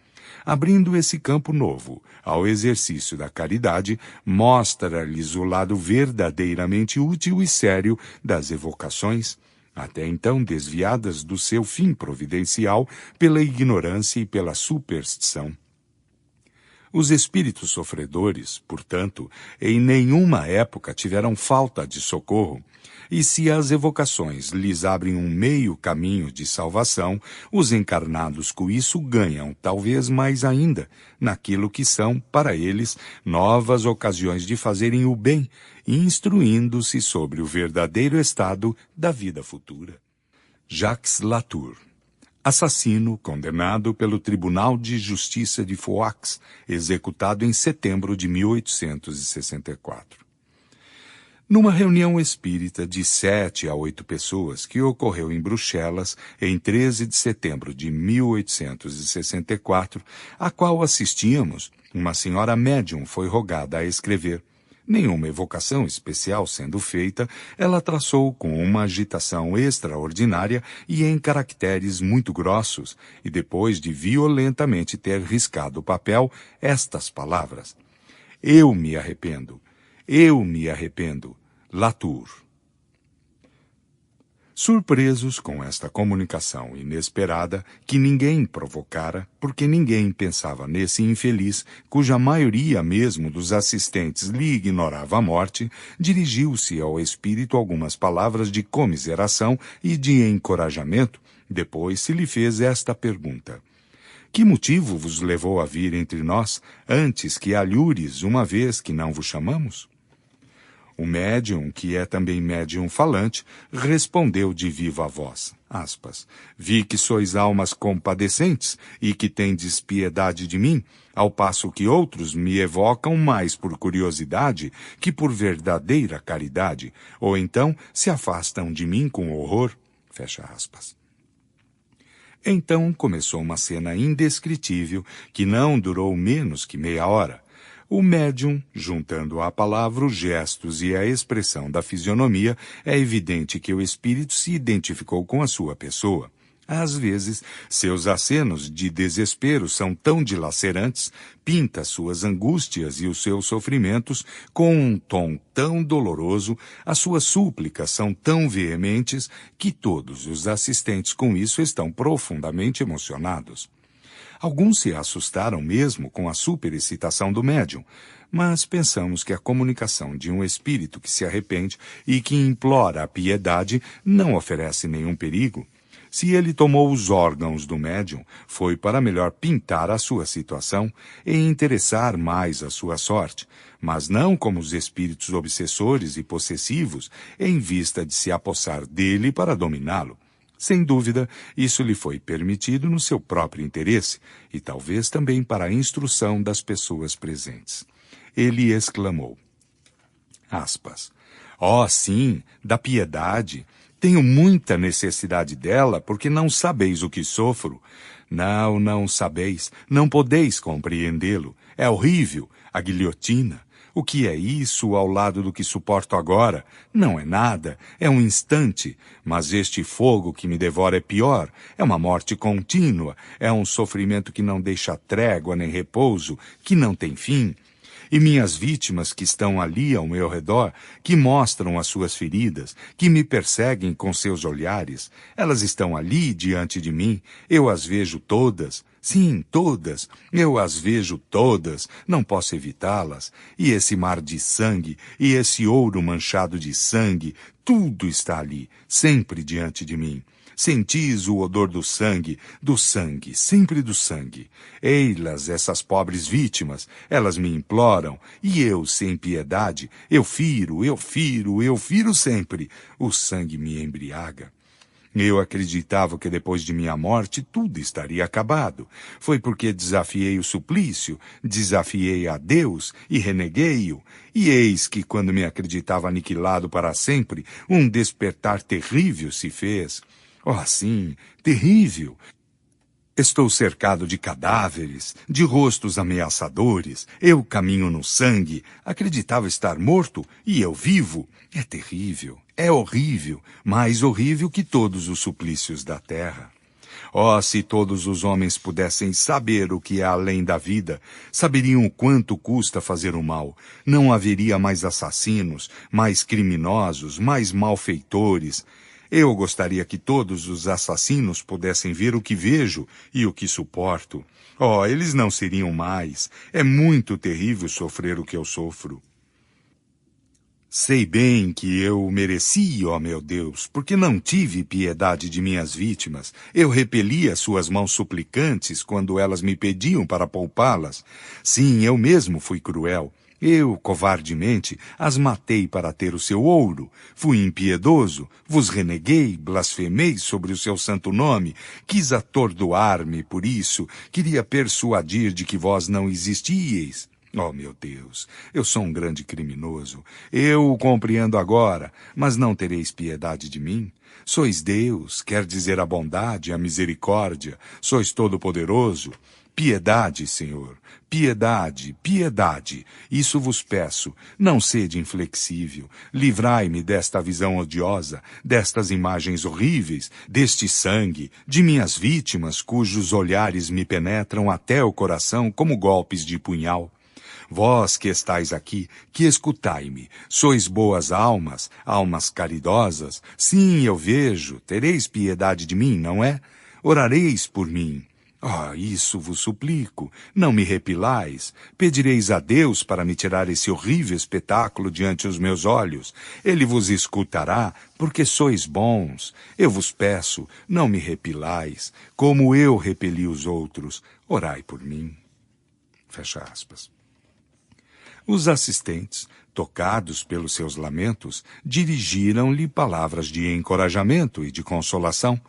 Abrindo esse campo novo ao exercício da caridade, mostra-lhes o lado verdadeiramente útil e sério das evocações, até então desviadas do seu fim providencial pela ignorância e pela superstição. Os espíritos sofredores, portanto, em nenhuma época tiveram falta de socorro, e se as evocações lhes abrem um meio caminho de salvação, os encarnados com isso ganham, talvez mais ainda, naquilo que são, para eles, novas ocasiões de fazerem o bem, instruindo-se sobre o verdadeiro estado da vida futura. Jacques Latour, assassino condenado pelo Tribunal de Justiça de Foix, executado em setembro de 1864. Numa reunião espírita de 7 a 8 pessoas que ocorreu em Bruxelas em 13 de setembro de 1864, a qual assistíamos, uma senhora médium foi rogada a escrever. Nenhuma evocação especial sendo feita, ela traçou com uma agitação extraordinária e em caracteres muito grossos, e depois de violentamente ter riscado o papel, estas palavras: "Eu me arrependo. Eu me arrependo. Latour." Surpresos com esta comunicação inesperada, que ninguém provocara, porque ninguém pensava nesse infeliz, cuja maioria mesmo dos assistentes lhe ignorava a morte, dirigiu-se ao espírito algumas palavras de comiseração e de encorajamento, depois se lhe fez esta pergunta: "Que motivo vos levou a vir entre nós, antes que alhures, uma vez que não vos chamamos?" O médium, que é também médium falante, respondeu de viva voz, aspas, "Vi que sois almas compadecentes e que tendes piedade de mim, ao passo que outros me evocam mais por curiosidade que por verdadeira caridade, ou então se afastam de mim com horror." Fecha aspas. Então começou uma cena indescritível que não durou menos que meia hora. O médium, juntando à palavra os gestos e a expressão da fisionomia, é evidente que o espírito se identificou com a sua pessoa. Às vezes, seus acenos de desespero são tão dilacerantes, pinta suas angústias e os seus sofrimentos com um tom tão doloroso, as suas súplicas são tão veementes, que todos os assistentes com isso estão profundamente emocionados. Alguns se assustaram mesmo com a superexcitação do médium, mas pensamos que a comunicação de um espírito que se arrepende e que implora a piedade não oferece nenhum perigo. Se ele tomou os órgãos do médium, foi para melhor pintar a sua situação e interessar mais a sua sorte, mas não como os espíritos obsessores e possessivos, em vista de se apossar dele para dominá-lo. Sem dúvida, isso lhe foi permitido no seu próprio interesse e talvez também para a instrução das pessoas presentes. Ele exclamou, aspas, Oh, sim, da piedade. Tenho muita necessidade dela, porque não sabeis o que sofro. Não, não sabeis, não podeis compreendê-lo. É horrível, a guilhotina. O que é isso ao lado do que suporto agora? Não é nada, é um instante. Mas este fogo que me devora é pior. É uma morte contínua. É um sofrimento que não deixa trégua nem repouso, que não tem fim. E minhas vítimas que estão ali ao meu redor, que mostram as suas feridas, que me perseguem com seus olhares, elas estão ali diante de mim, eu as vejo todas. Sim, todas. Eu as vejo todas, não posso evitá-las. E esse mar de sangue, e esse ouro manchado de sangue, tudo está ali, sempre diante de mim. Sentis o odor do sangue, sempre do sangue. Ei-las, essas pobres vítimas, elas me imploram, e eu, sem piedade, eu firo sempre. O sangue me embriaga. Eu acreditava que depois de minha morte tudo estaria acabado. Foi porque desafiei o suplício, desafiei a Deus e reneguei-o. E eis que, quando me acreditava aniquilado para sempre, um despertar terrível se fez. Oh, sim, terrível! Estou cercado de cadáveres, de rostos ameaçadores. Eu caminho no sangue. Acreditava estar morto e eu vivo. É terrível, é horrível, mais horrível que todos os suplícios da terra. Oh, se todos os homens pudessem saber o que é além da vida, saberiam o quanto custa fazer o mal. Não haveria mais assassinos, mais criminosos, mais malfeitores. Eu gostaria que todos os assassinos pudessem ver o que vejo e o que suporto. Oh, eles não seriam mais. É muito terrível sofrer o que eu sofro. Sei bem que eu mereci, ó meu Deus, porque não tive piedade de minhas vítimas. Eu repeli as suas mãos suplicantes quando elas me pediam para poupá-las. Sim, eu mesmo fui cruel. Eu, covardemente, as matei para ter o seu ouro. Fui impiedoso, vos reneguei, blasfemei sobre o seu santo nome. Quis atordoar-me por isso, queria persuadir de que vós não existíeis. Oh, meu Deus, eu sou um grande criminoso. Eu o compreendo agora, mas não tereis piedade de mim? Sois Deus, quer dizer a bondade, a misericórdia. Sois todo-poderoso. Piedade, Senhor, piedade, piedade, isso vos peço, não sede inflexível, livrai-me desta visão odiosa, destas imagens horríveis, deste sangue, de minhas vítimas cujos olhares me penetram até o coração como golpes de punhal. Vós que estáis aqui, que escutai-me, sois boas almas, almas caridosas, sim, eu vejo, tereis piedade de mim, não é? Orareis por mim. Oh, isso vos suplico, não me repilais. Pedireis a Deus para me tirar esse horrível espetáculo diante os meus olhos. Ele vos escutará, porque sois bons. Eu vos peço, não me repilais, como eu repeli os outros. Orai por mim. Fecha aspas. Os assistentes, tocados pelos seus lamentos, dirigiram-lhe palavras de encorajamento e de consolação.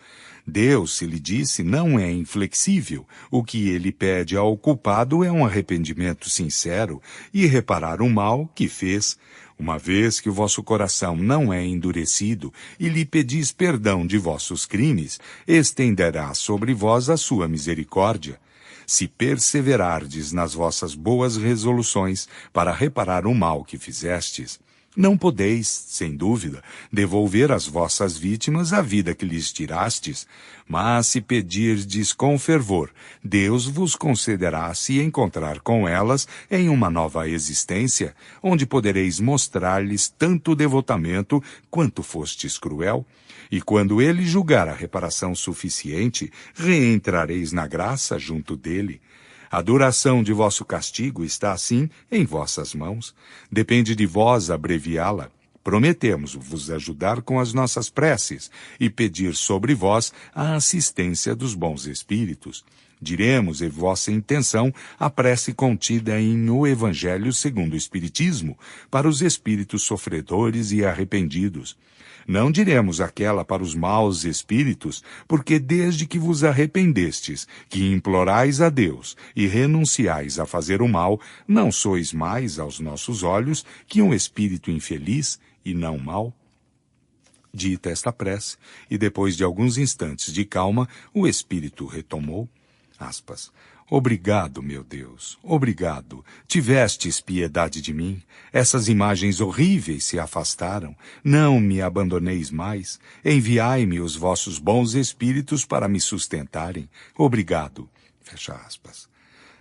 Deus, se lhe disse, não é inflexível. O que ele pede ao culpado é um arrependimento sincero e reparar o mal que fez. Uma vez que o vosso coração não é endurecido e lhe pedis perdão de vossos crimes, estenderá sobre vós a sua misericórdia. Se perseverardes nas vossas boas resoluções para reparar o mal que fizestes, não podeis, sem dúvida, devolver às vossas vítimas a vida que lhes tirastes, mas se pedirdes com fervor, Deus vos concederá se encontrar com elas em uma nova existência, onde podereis mostrar-lhes tanto devotamento quanto fostes cruel. E quando ele julgar a reparação suficiente, reentrareis na graça junto dele. A duração de vosso castigo está, assim, em vossas mãos. Depende de vós abreviá-la. Prometemos vos ajudar com as nossas preces e pedir sobre vós a assistência dos bons espíritos. Diremos, em vossa intenção, a prece contida em O Evangelho segundo o Espiritismo, para os espíritos sofredores e arrependidos. Não diremos aquela para os maus espíritos, porque desde que vos arrependestes, que implorais a Deus e renunciais a fazer o mal, não sois mais aos nossos olhos que um espírito infeliz e não mau? Dita esta prece, e depois de alguns instantes de calma, o espírito retomou, aspas, obrigado, meu Deus, obrigado. Tivestes piedade de mim. Essas imagens horríveis se afastaram. Não me abandoneis mais. Enviai-me os vossos bons espíritos para me sustentarem. Obrigado. Fecha aspas.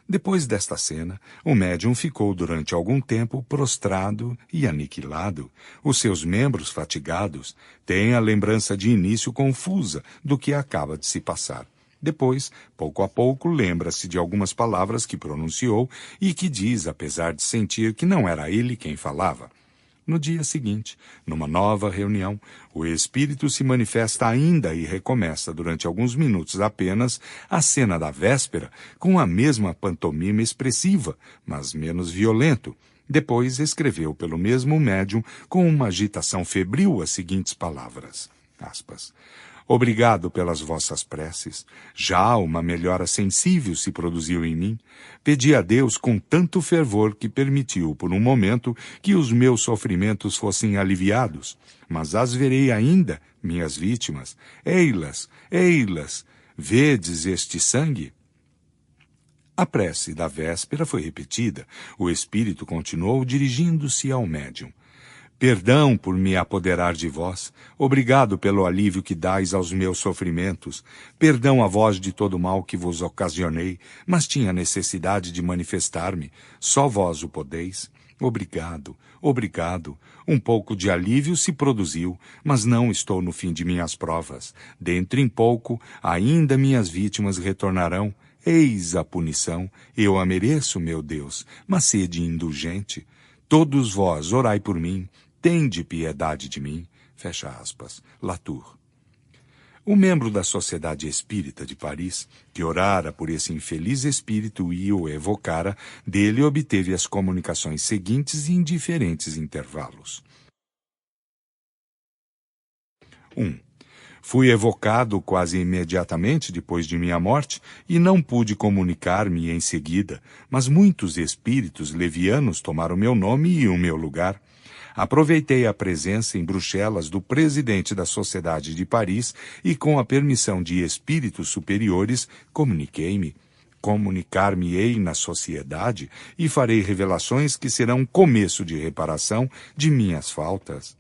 Depois desta cena, o médium ficou durante algum tempo prostrado e aniquilado. Os seus membros fatigados têm a lembrança de início confusa do que acaba de se passar. Depois, pouco a pouco, lembra-se de algumas palavras que pronunciou e que diz, apesar de sentir que não era ele quem falava. No dia seguinte, numa nova reunião, o espírito se manifesta ainda e recomeça durante alguns minutos apenas a cena da véspera com a mesma pantomima expressiva, mas menos violento. Depois escreveu pelo mesmo médium com uma agitação febril as seguintes palavras, aspas, obrigado pelas vossas preces. Já uma melhora sensível se produziu em mim. Pedi a Deus com tanto fervor que permitiu, por um momento, que os meus sofrimentos fossem aliviados. Mas as verei ainda, minhas vítimas. Ei-las, ei-las. Vedes este sangue? A prece da véspera foi repetida. O espírito continuou dirigindo-se ao médium. Perdão por me apoderar de vós. Obrigado pelo alívio que dais aos meus sofrimentos. Perdão a vós de todo o mal que vos ocasionei, mas tinha necessidade de manifestar-me. Só vós o podeis. Obrigado, obrigado. Um pouco de alívio se produziu, mas não estou no fim de minhas provas. Dentro em pouco, ainda minhas vítimas retornarão. Eis a punição. Eu a mereço, meu Deus, mas sede indulgente. Todos vós orai por mim. Tende piedade de mim. Fecha aspas. Latour. O membro da Sociedade Espírita de Paris, que orara por esse infeliz espírito e o evocara, dele obteve as comunicações seguintes em diferentes intervalos. 1. Fui evocado quase imediatamente depois de minha morte e não pude comunicar-me em seguida, mas muitos espíritos levianos tomaram meu nome e o meu lugar. Aproveitei a presença em Bruxelas do presidente da Sociedade de Paris e, com a permissão de espíritos superiores, comuniquei-me. Comunicar-me-ei na sociedade e farei revelações que serão começo de reparação de minhas faltas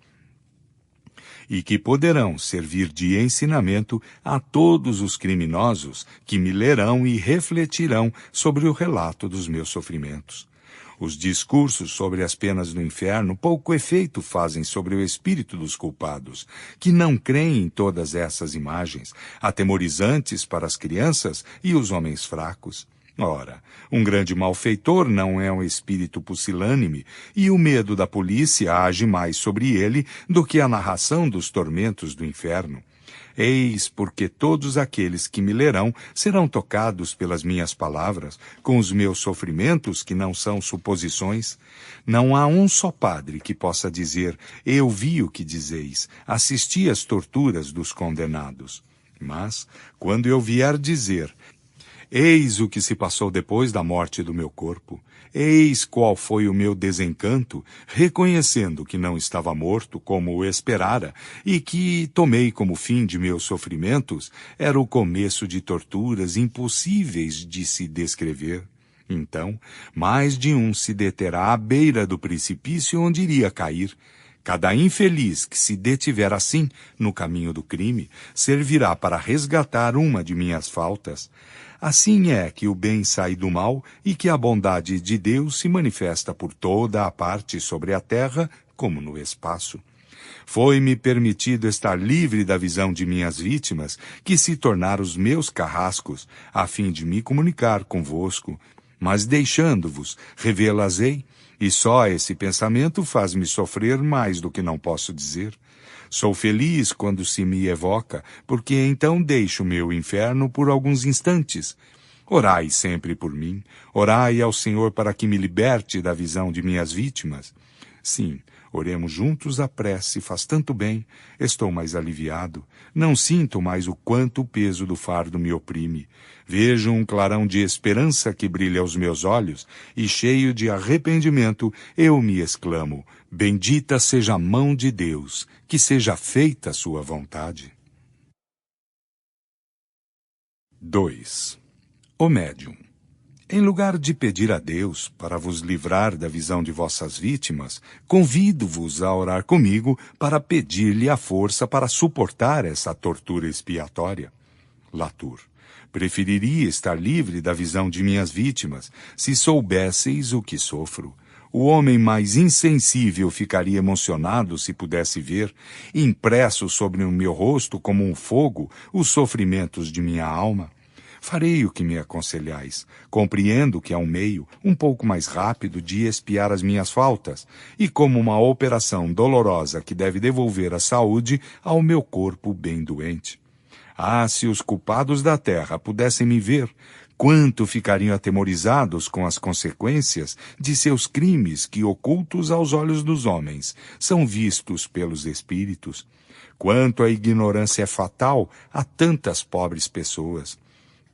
e que poderão servir de ensinamento a todos os criminosos que me lerão e refletirão sobre o relato dos meus sofrimentos. Os discursos sobre as penas do inferno pouco efeito fazem sobre o espírito dos culpados, que não creem em todas essas imagens, atemorizantes para as crianças e os homens fracos. Ora, um grande malfeitor não é um espírito pusilânime, e o medo da polícia age mais sobre ele do que a narração dos tormentos do inferno. Eis porque todos aqueles que me lerão serão tocados pelas minhas palavras, com os meus sofrimentos que não são suposições. Não há um só padre que possa dizer, eu vi o que dizeis, assisti às torturas dos condenados. Mas, quando eu vier dizer, eis o que se passou depois da morte do meu corpo. Eis qual foi o meu desencanto, reconhecendo que não estava morto como o esperara e que tomei como fim de meus sofrimentos, era o começo de torturas impossíveis de se descrever. Então, mais de um se deterá à beira do precipício onde iria cair. Cada infeliz que se detiver assim no caminho do crime servirá para resgatar uma de minhas faltas. Assim é que o bem sai do mal e que a bondade de Deus se manifesta por toda a parte sobre a terra como no espaço. Foi-me permitido estar livre da visão de minhas vítimas, que se tornaram os meus carrascos, a fim de me comunicar convosco. Mas deixando-vos, revê-las-ei, e só esse pensamento faz-me sofrer mais do que não posso dizer. Sou feliz quando se me evoca, porque então deixo meu inferno por alguns instantes. Orai sempre por mim, orai ao Senhor para que me liberte da visão de minhas vítimas. Sim, oremos juntos, a prece faz tanto bem. Estou mais aliviado. Não sinto mais o quanto o peso do fardo me oprime. Vejo um clarão de esperança que brilha aos meus olhos, e cheio de arrependimento, eu me exclamo: bendita seja a mão de Deus, que seja feita a sua vontade. 2. O médium. Em lugar de pedir a Deus para vos livrar da visão de vossas vítimas, convido-vos a orar comigo para pedir-lhe a força para suportar essa tortura expiatória. Latour. Preferiria estar livre da visão de minhas vítimas, se soubesseis o que sofro. O homem mais insensível ficaria emocionado se pudesse ver, impresso sobre o meu rosto como um fogo, os sofrimentos de minha alma. Farei o que me aconselhais. Compreendo que é um meio, um pouco mais rápido, de expiar as minhas faltas, e como uma operação dolorosa que deve devolver a saúde ao meu corpo bem doente. Ah, se os culpados da terra pudessem me ver, quanto ficariam atemorizados com as consequências de seus crimes que, ocultos aos olhos dos homens, são vistos pelos espíritos. Quanto a ignorância é fatal a tantas pobres pessoas.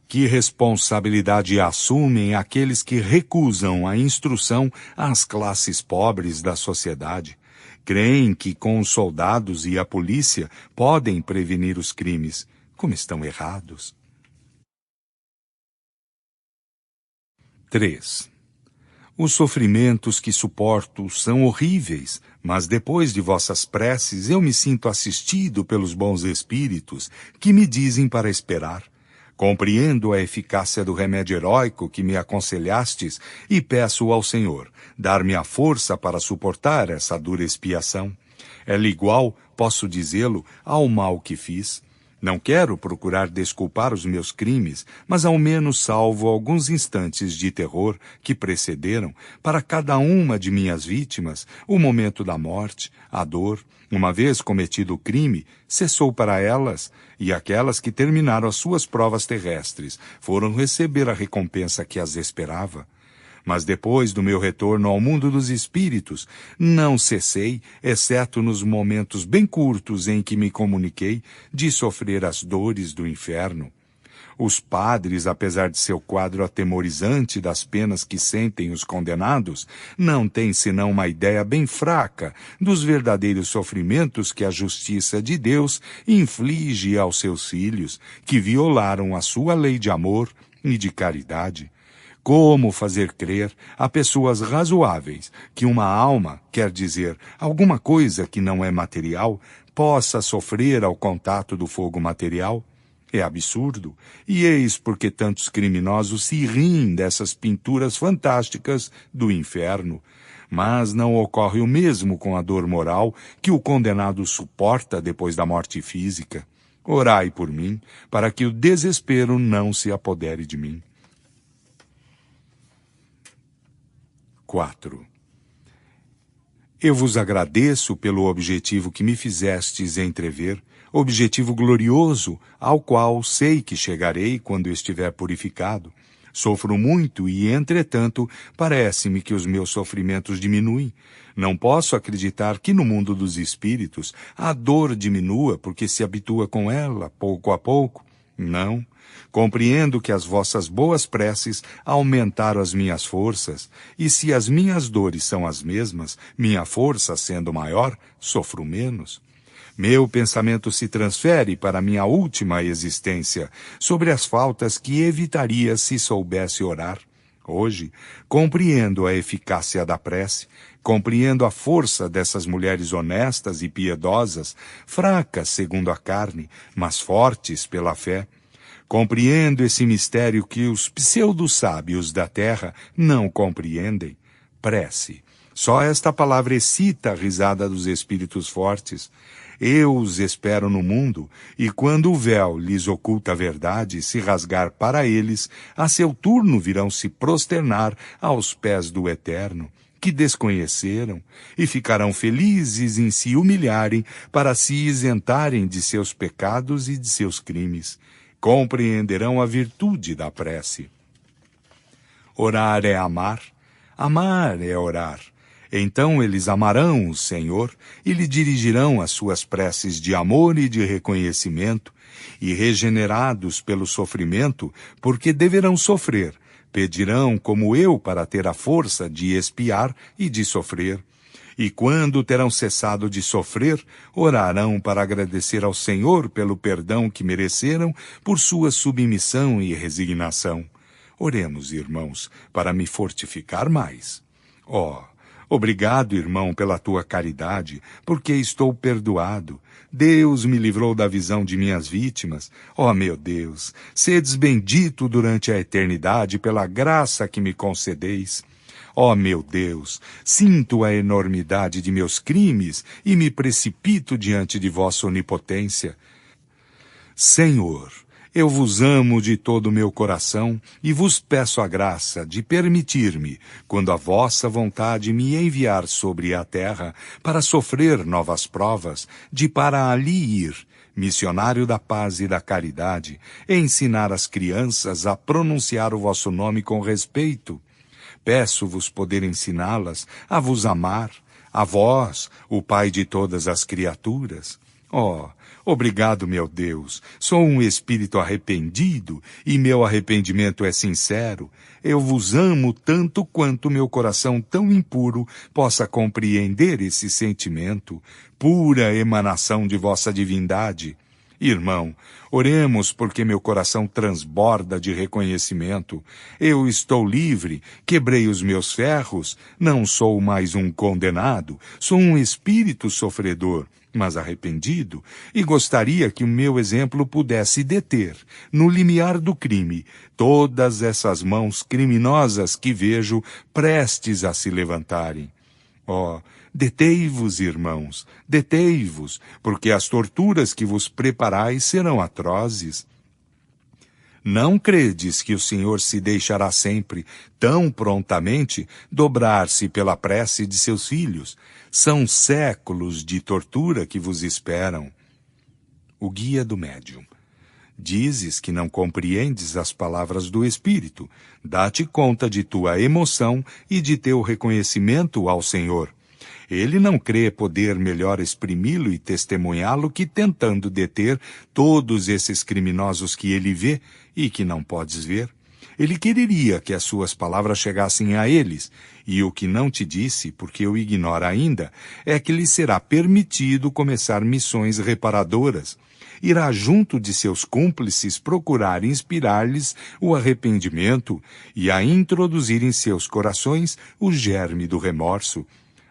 Que responsabilidade assumem aqueles que recusam a instrução às classes pobres da sociedade? Creem que com os soldados e a polícia podem prevenir os crimes. Como estão errados. 3. Os sofrimentos que suporto são horríveis, mas depois de vossas preces eu me sinto assistido pelos bons espíritos que me dizem para esperar. Compreendo a eficácia do remédio heróico que me aconselhastes e peço ao Senhor dar-me a força para suportar essa dura expiação. Ela igual, posso dizê-lo, ao mal que fiz. Não quero procurar desculpar os meus crimes, mas ao menos salvo alguns instantes de terror que precederam, para cada uma de minhas vítimas, o momento da morte, a dor. Uma vez cometido o crime, cessou para elas, e aquelas que terminaram as suas provas terrestres foram receber a recompensa que as esperava. Mas depois do meu retorno ao mundo dos espíritos, não cessei, exceto nos momentos bem curtos em que me comuniquei, de sofrer as dores do inferno. Os padres, apesar de seu quadro atemorizante das penas que sentem os condenados, não têm senão uma ideia bem fraca dos verdadeiros sofrimentos que a justiça de Deus inflige aos seus filhos, que violaram a sua lei de amor e de caridade. Como fazer crer a pessoas razoáveis que uma alma, quer dizer, alguma coisa que não é material, possa sofrer ao contato do fogo material? É absurdo, e eis porque tantos criminosos se riem dessas pinturas fantásticas do inferno. Mas não ocorre o mesmo com a dor moral que o condenado suporta depois da morte física. Orai por mim, para que o desespero não se apodere de mim. 4. Eu vos agradeço pelo objetivo que me fizestes entrever, objetivo glorioso, ao qual sei que chegarei quando estiver purificado. Sofro muito e, entretanto, parece-me que os meus sofrimentos diminuem. Não posso acreditar que no mundo dos espíritos a dor diminua porque se habitua com ela, pouco a pouco. Não. Compreendo que as vossas boas preces aumentaram as minhas forças, e se as minhas dores são as mesmas, minha força sendo maior, sofro menos. Meu pensamento se transfere para minha última existência, sobre as faltas que evitaria se soubesse orar. Hoje, compreendo a eficácia da prece, compreendo a força dessas mulheres honestas e piedosas, fracas segundo a carne, mas fortes pela fé. Compreendo esse mistério que os pseudo-sábios da terra não compreendem. Prece. Só esta palavra excita a risada dos espíritos fortes. Eu os espero no mundo, e quando o véu lhes oculta a verdade se rasgar para eles, a seu turno virão se prosternar aos pés do Eterno, que desconheceram, e ficarão felizes em se humilharem para se isentarem de seus pecados e de seus crimes. Compreenderão a virtude da prece. Orar é amar é orar. Então eles amarão o Senhor e lhe dirigirão as suas preces de amor e de reconhecimento, e regenerados pelo sofrimento, porque deverão sofrer, pedirão como eu para ter a força de expiar e de sofrer. E quando terão cessado de sofrer, orarão para agradecer ao Senhor pelo perdão que mereceram por sua submissão e resignação. Oremos, irmãos, para me fortificar mais. Obrigado, irmão, pela tua caridade, porque estou perdoado. Deus me livrou da visão de minhas vítimas. Meu Deus, sedes bendito durante a eternidade pela graça que me concedeis. Meu Deus, sinto a enormidade de meus crimes e me precipito diante de vossa onipotência. Senhor, eu vos amo de todo o meu coração e vos peço a graça de permitir-me, quando a vossa vontade me enviar sobre a terra para sofrer novas provas, de para ali ir, missionário da paz e da caridade, e ensinar as crianças a pronunciar o vosso nome com respeito. Peço-vos poder ensiná-las a vos amar, a vós, o Pai de todas as criaturas. Obrigado, meu Deus. Sou um espírito arrependido e meu arrependimento é sincero. Eu vos amo tanto quanto meu coração tão impuro possa compreender esse sentimento, pura emanação de vossa divindade. Irmão, oremos porque meu coração transborda de reconhecimento. Eu estou livre, quebrei os meus ferros, não sou mais um condenado, sou um espírito sofredor, mas arrependido, e gostaria que o meu exemplo pudesse deter, no limiar do crime, todas essas mãos criminosas que vejo prestes a se levantarem. Detei-vos, irmãos, detei-vos, porque as torturas que vos preparais serão atrozes. Não credes que o Senhor se deixará sempre, tão prontamente, dobrar-se pela prece de seus filhos? São séculos de tortura que vos esperam. O guia do médium. Dizes que não compreendes as palavras do Espírito. Dá-te conta de tua emoção e de teu reconhecimento ao Senhor. Ele não crê poder melhor exprimi-lo e testemunhá-lo que tentando deter todos esses criminosos que ele vê e que não podes ver. Ele quereria que as suas palavras chegassem a eles, e o que não te disse, porque eu ignoro ainda, é que lhe será permitido começar missões reparadoras. Irá junto de seus cúmplices procurar inspirar-lhes o arrependimento e a introduzir em seus corações o germe do remorso.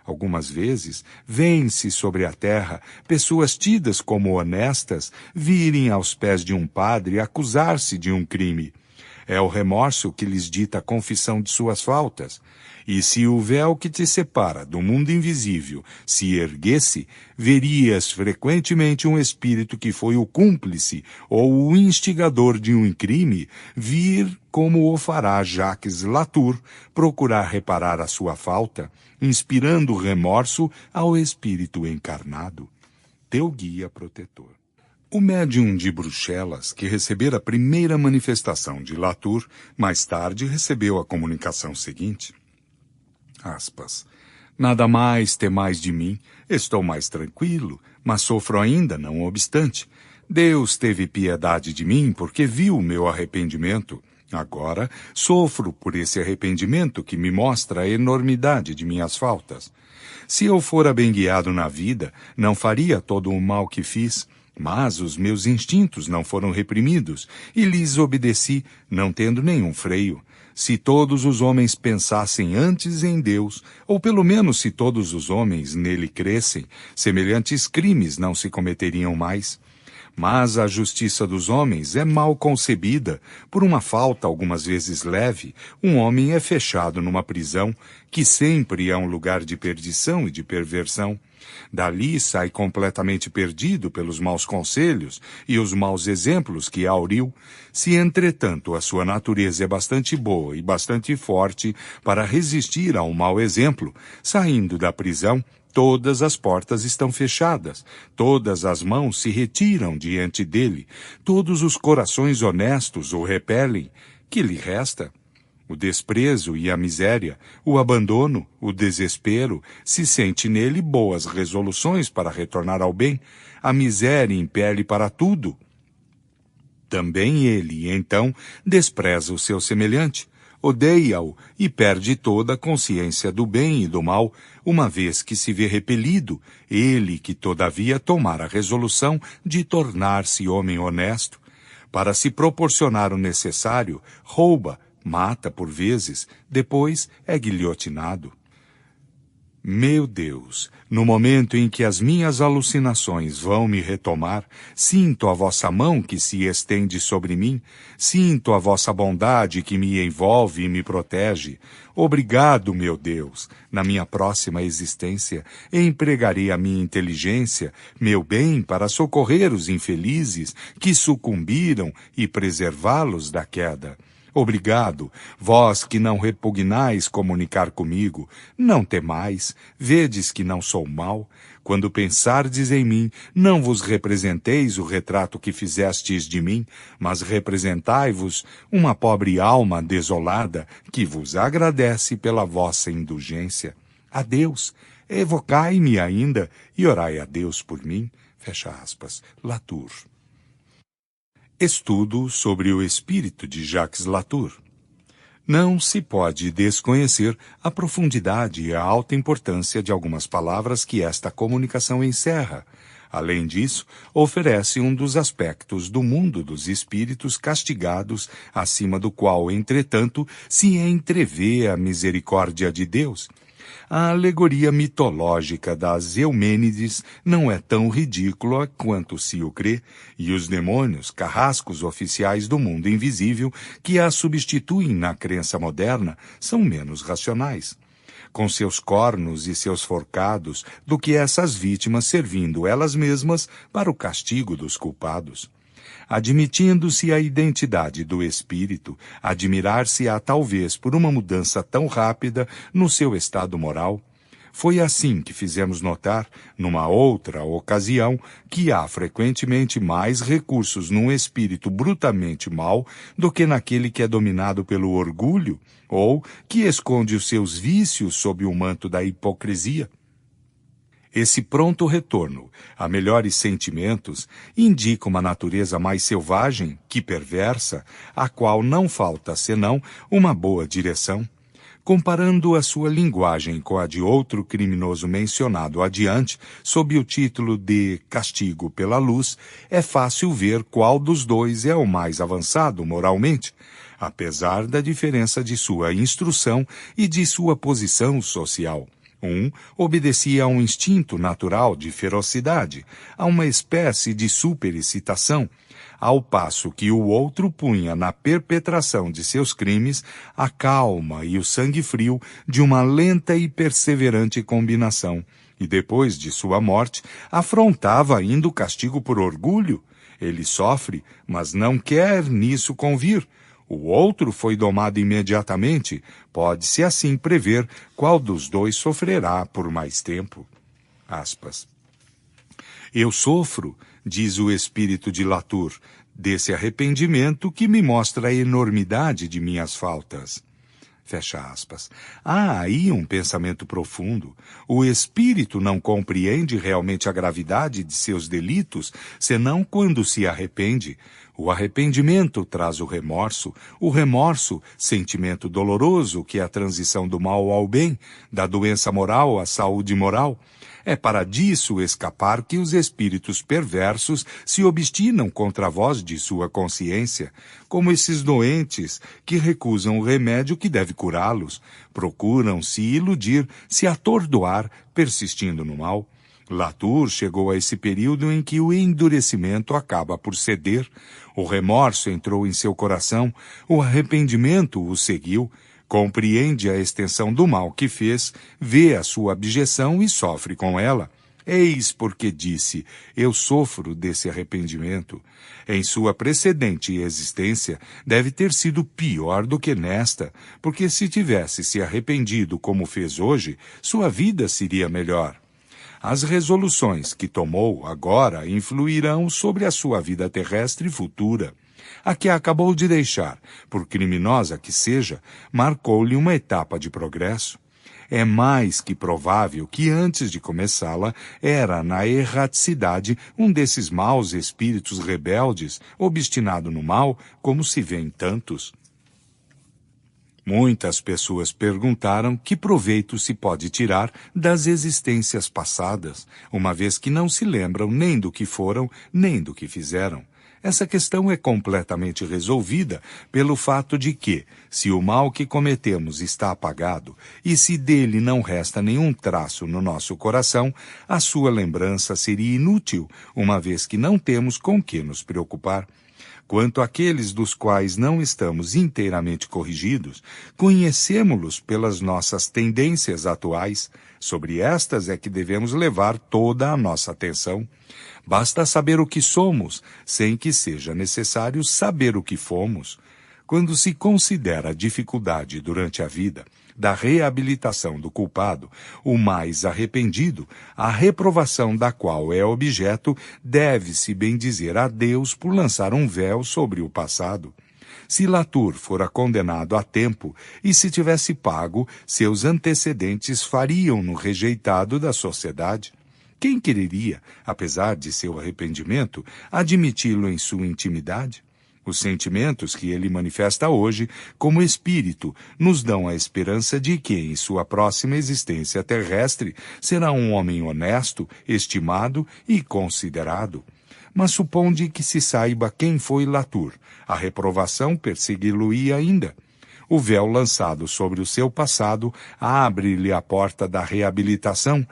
Algumas vezes, vêm-se sobre a terra pessoas tidas como honestas virem aos pés de um padre acusar-se de um crime. É o remorso que lhes dita a confissão de suas faltas. E se o véu que te separa do mundo invisível se erguesse, verias frequentemente um espírito que foi o cúmplice ou o instigador de um crime vir, como o fará Jacques Latour, procurar reparar a sua falta, inspirando remorso ao espírito encarnado. Teu guia protetor. O médium de Bruxelas, que recebera a primeira manifestação de Latour, mais tarde recebeu a comunicação seguinte. Aspas. Nada mais temais de mim, estou mais tranquilo, mas sofro ainda, não obstante. Deus teve piedade de mim porque viu o meu arrependimento. Agora sofro por esse arrependimento que me mostra a enormidade de minhas faltas. Se eu fora bem guiado na vida, não faria todo o mal que fiz, mas os meus instintos não foram reprimidos e lhes obedeci, não tendo nenhum freio. Se todos os homens pensassem antes em Deus, ou pelo menos se todos os homens nele crescem, semelhantes crimes não se cometeriam mais. Mas a justiça dos homens é mal concebida. Por uma falta algumas vezes leve, um homem é fechado numa prisão, que sempre é um lugar de perdição e de perversão. Dali sai completamente perdido pelos maus conselhos e os maus exemplos que auriu. Se, entretanto, a sua natureza é bastante boa e bastante forte para resistir a um mau exemplo, saindo da prisão, todas as portas estão fechadas, todas as mãos se retiram diante dele, todos os corações honestos o repelem. Que lhe resta? O desprezo e a miséria, o abandono, o desespero, se sente nele boas resoluções para retornar ao bem, a miséria impele para tudo. Também ele, então, despreza o seu semelhante, odeia-o e perde toda a consciência do bem e do mal, uma vez que se vê repelido, ele que todavia tomara a resolução de tornar-se homem honesto. Para se proporcionar o necessário, rouba, mata por vezes, depois é guilhotinado. Meu Deus, no momento em que as minhas alucinações vão me retomar, sinto a vossa mão que se estende sobre mim, sinto a vossa bondade que me envolve e me protege. Obrigado, meu Deus. Na minha próxima existência, empregarei a minha inteligência, meu bem, para socorrer os infelizes que sucumbiram e preservá-los da queda. Obrigado, vós que não repugnais comunicar comigo, não temais, vedes que não sou mau. Quando pensardes em mim, não vos representeis o retrato que fizestes de mim, mas representai-vos uma pobre alma desolada que vos agradece pela vossa indulgência. Adeus, evocai-me ainda e orai a Deus por mim. Fecha aspas. Latour. Estudo sobre o espírito de Jacques Latour. Não se pode desconhecer a profundidade e a alta importância de algumas palavras que esta comunicação encerra. Além disso, oferece um dos aspectos do mundo dos espíritos castigados, acima do qual, entretanto, se entrevê a misericórdia de Deus. A alegoria mitológica das Eumênides não é tão ridícula quanto se o crê, e os demônios, carrascos oficiais do mundo invisível, que a substituem na crença moderna, são menos racionais. Com seus cornos e seus forcados, do que essas vítimas servindo elas mesmas para o castigo dos culpados. Admitindo-se a identidade do espírito, admirar-se-á talvez por uma mudança tão rápida no seu estado moral. Foi assim que fizemos notar, numa outra ocasião, que há frequentemente mais recursos num espírito brutamente mau do que naquele que é dominado pelo orgulho, ou que esconde os seus vícios sob o manto da hipocrisia. Esse pronto retorno a melhores sentimentos indica uma natureza mais selvagem que perversa, a qual não falta senão uma boa direção. Comparando a sua linguagem com a de outro criminoso mencionado adiante, sob o título de Castigo pela Luz, é fácil ver qual dos dois é o mais avançado moralmente, apesar da diferença de sua instrução e de sua posição social. Um obedecia a um instinto natural de ferocidade, a uma espécie de superexcitação, ao passo que o outro punha na perpetração de seus crimes a calma e o sangue frio de uma lenta e perseverante combinação, e depois de sua morte afrontava ainda o castigo por orgulho. Ele sofre, mas não quer nisso convir. O outro foi domado imediatamente. Pode-se assim prever qual dos dois sofrerá por mais tempo. Aspas. Eu sofro, diz o espírito de Latour, desse arrependimento que me mostra a enormidade de minhas faltas. Fecha aspas. Há aí um pensamento profundo. O espírito não compreende realmente a gravidade de seus delitos, senão quando se arrepende. O arrependimento traz o remorso, sentimento doloroso que é a transição do mal ao bem, da doença moral à saúde moral. É para disso escapar que os espíritos perversos se obstinam contra a voz de sua consciência, como esses doentes que recusam o remédio que deve curá-los, procuram se iludir, se atordoar, persistindo no mal. Latour chegou a esse período em que o endurecimento acaba por ceder, o remorso entrou em seu coração, o arrependimento o seguiu, compreende a extensão do mal que fez, vê a sua abjeção e sofre com ela. Eis porque disse, eu sofro desse arrependimento. Em sua precedente existência, deve ter sido pior do que nesta, porque se tivesse se arrependido como fez hoje, sua vida seria melhor. As resoluções que tomou agora influirão sobre a sua vida terrestre futura. A que acabou de deixar, por criminosa que seja, marcou-lhe uma etapa de progresso. É mais que provável que antes de começá-la era na erraticidade um desses maus espíritos rebeldes, obstinado no mal, como se vê em tantos. Muitas pessoas perguntaram que proveito se pode tirar das existências passadas, uma vez que não se lembram nem do que foram, nem do que fizeram. Essa questão é completamente resolvida pelo fato de que, se o mal que cometemos está apagado e se dele não resta nenhum traço no nosso coração, a sua lembrança seria inútil, uma vez que não temos com que nos preocupar. Quanto àqueles dos quais não estamos inteiramente corrigidos, conhecemo-los pelas nossas tendências atuais. Sobre estas é que devemos levar toda a nossa atenção. Basta saber o que somos, sem que seja necessário saber o que fomos. Quando se considera a dificuldade durante a vida da reabilitação do culpado, o mais arrependido, a reprovação da qual é objeto, deve-se bendizer a Deus por lançar um véu sobre o passado. Se Latour fora condenado a tempo e se tivesse pago, seus antecedentes fariam-no rejeitado da sociedade. Quem quereria, apesar de seu arrependimento, admiti-lo em sua intimidade? Os sentimentos que ele manifesta hoje, como espírito, nos dão a esperança de que, em sua próxima existência terrestre, será um homem honesto, estimado e considerado. Mas suponde que se saiba quem foi Latour. A reprovação persegui-lo-ia ainda. O véu lançado sobre o seu passado abre-lhe a porta da reabilitação.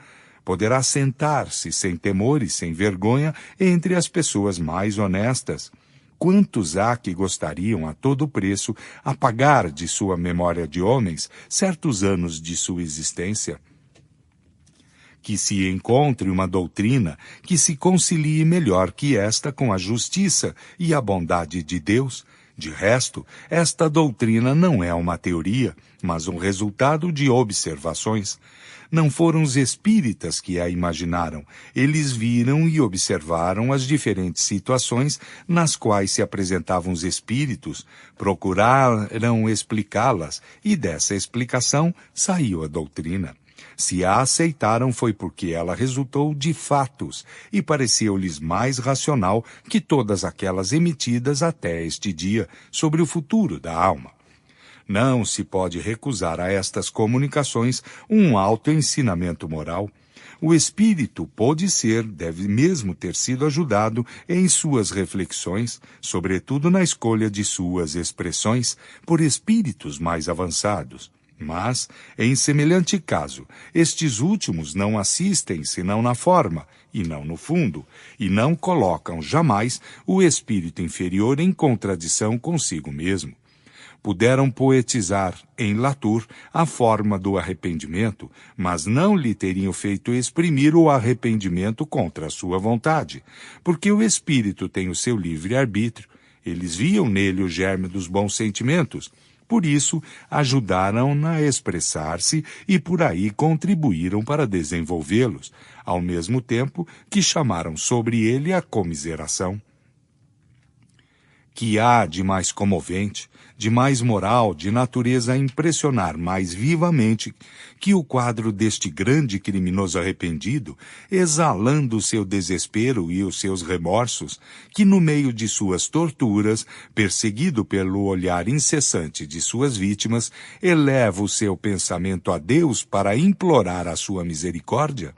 Poderá sentar-se sem temor e sem vergonha entre as pessoas mais honestas. Quantos há que gostariam a todo preço apagar de sua memória de homens certos anos de sua existência? Que se encontre uma doutrina que se concilie melhor que esta com a justiça e a bondade de Deus. De resto, esta doutrina não é uma teoria, mas um resultado de observações. Não foram os espíritas que a imaginaram. Eles viram e observaram as diferentes situações nas quais se apresentavam os espíritos, procuraram explicá-las, e dessa explicação saiu a doutrina. Se a aceitaram foi porque ela resultou de fatos e pareceu-lhes mais racional que todas aquelas emitidas até este dia sobre o futuro da alma. Não se pode recusar a estas comunicações um alto ensinamento moral. O espírito deve mesmo ter sido ajudado em suas reflexões, sobretudo na escolha de suas expressões, por espíritos mais avançados. Mas, em semelhante caso, estes últimos não assistem senão na forma, e não no fundo, e não colocam jamais o espírito inferior em contradição consigo mesmo. Puderam poetizar em Latour a forma do arrependimento, mas não lhe teriam feito exprimir o arrependimento contra a sua vontade, porque o espírito tem o seu livre-arbítrio. Eles viam nele o germe dos bons sentimentos. Por isso, ajudaram-na a expressar-se e por aí contribuíram para desenvolvê-los, ao mesmo tempo que chamaram sobre ele a comiseração. Que há de mais comovente, de mais moral, de natureza a impressionar mais vivamente que o quadro deste grande criminoso arrependido, exalando o seu desespero e os seus remorsos, que no meio de suas torturas, perseguido pelo olhar incessante de suas vítimas, eleva o seu pensamento a Deus para implorar a sua misericórdia?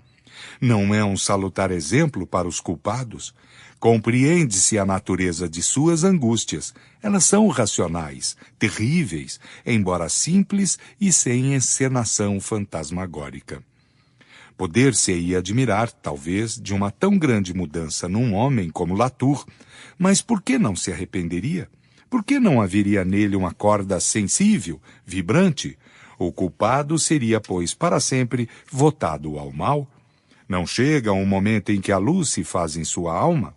Não é um salutar exemplo para os culpados? Compreende-se a natureza de suas angústias. Elas são racionais, terríveis, embora simples e sem encenação fantasmagórica. Poder-se-ia admirar, talvez, de uma tão grande mudança num homem como Latour, mas por que não se arrependeria? Por que não haveria nele uma corda sensível, vibrante? O culpado seria, pois, para sempre votado ao mal? Não chega um momento em que a luz se faz em sua alma?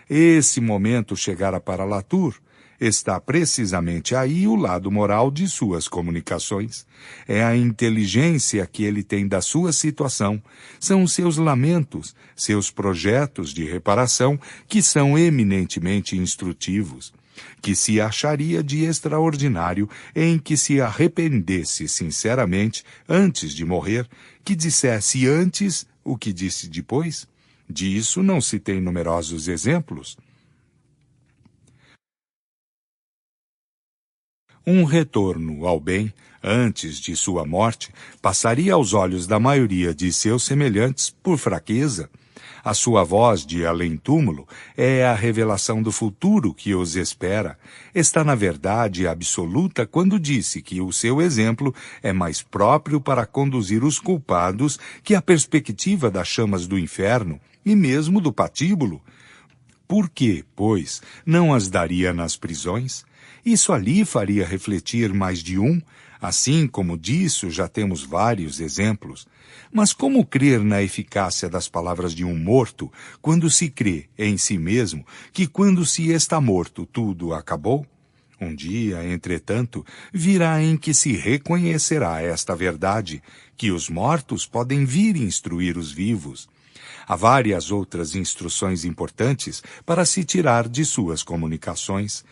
Esse momento chegara para Latour. Está precisamente aí o lado moral de suas comunicações. É a inteligência que ele tem da sua situação. São os seus lamentos, seus projetos de reparação que são eminentemente instrutivos. que se acharia de extraordinário em que se arrependesse sinceramente antes de morrer, que dissesse antes o que disse depois? Disso não se tem numerosos exemplos. Um retorno ao bem, antes de sua morte, passaria aos olhos da maioria de seus semelhantes por fraqueza. A sua voz de além-túmulo é a revelação do futuro que os espera. Está na verdade absoluta quando disse que o seu exemplo é mais próprio para conduzir os culpados que a perspectiva das chamas do inferno e mesmo do patíbulo. Por que, pois, não as daria nas prisões? Isso ali faria refletir mais de um, assim como disso já temos vários exemplos. Mas como crer na eficácia das palavras de um morto, quando se crê em si mesmo que quando se está morto tudo acabou? Um dia, entretanto, virá em que se reconhecerá esta verdade, que os mortos podem vir instruir os vivos. Há várias outras instruções importantes para se tirar de suas comunicações.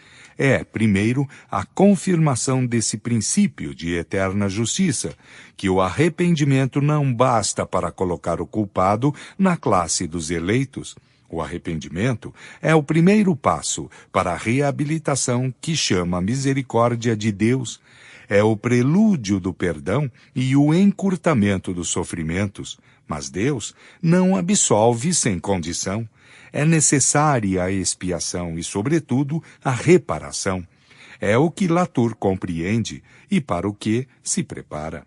Primeiro, a confirmação desse princípio de eterna justiça, que o arrependimento não basta para colocar o culpado na classe dos eleitos. O arrependimento é o primeiro passo para a reabilitação que chama misericórdia de Deus. É o prelúdio do perdão e o encurtamento dos sofrimentos. Mas Deus não absolve sem condição. É necessária a expiação e, sobretudo, a reparação. É o que Latour compreende e para o que se prepara.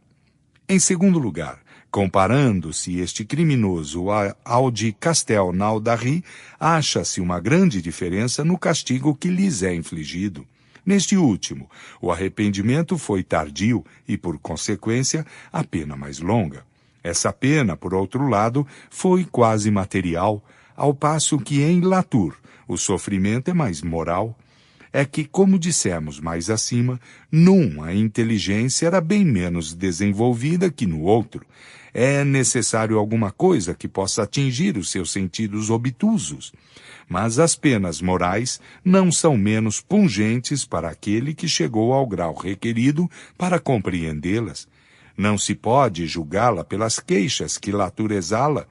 Em segundo lugar, comparando-se este criminoso ao de Castelnaudary, acha-se uma grande diferença no castigo que lhes é infligido. Neste último, o arrependimento foi tardio e, por consequência, a pena mais longa. Essa pena, por outro lado, foi quase material, ao passo que em Latour o sofrimento é mais moral. É que, como dissemos mais acima, num a inteligência era bem menos desenvolvida que no outro. É necessário alguma coisa que possa atingir os seus sentidos obtusos. Mas as penas morais não são menos pungentes para aquele que chegou ao grau requerido para compreendê-las. Não se pode julgá-la pelas queixas que Latour exala.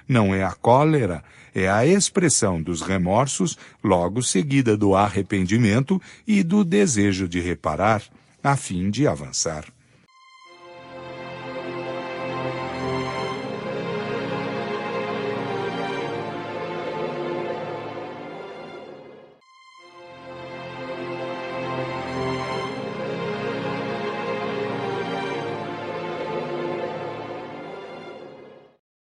Não é a cólera, é a expressão dos remorsos, logo seguida do arrependimento e do desejo de reparar, a fim de avançar.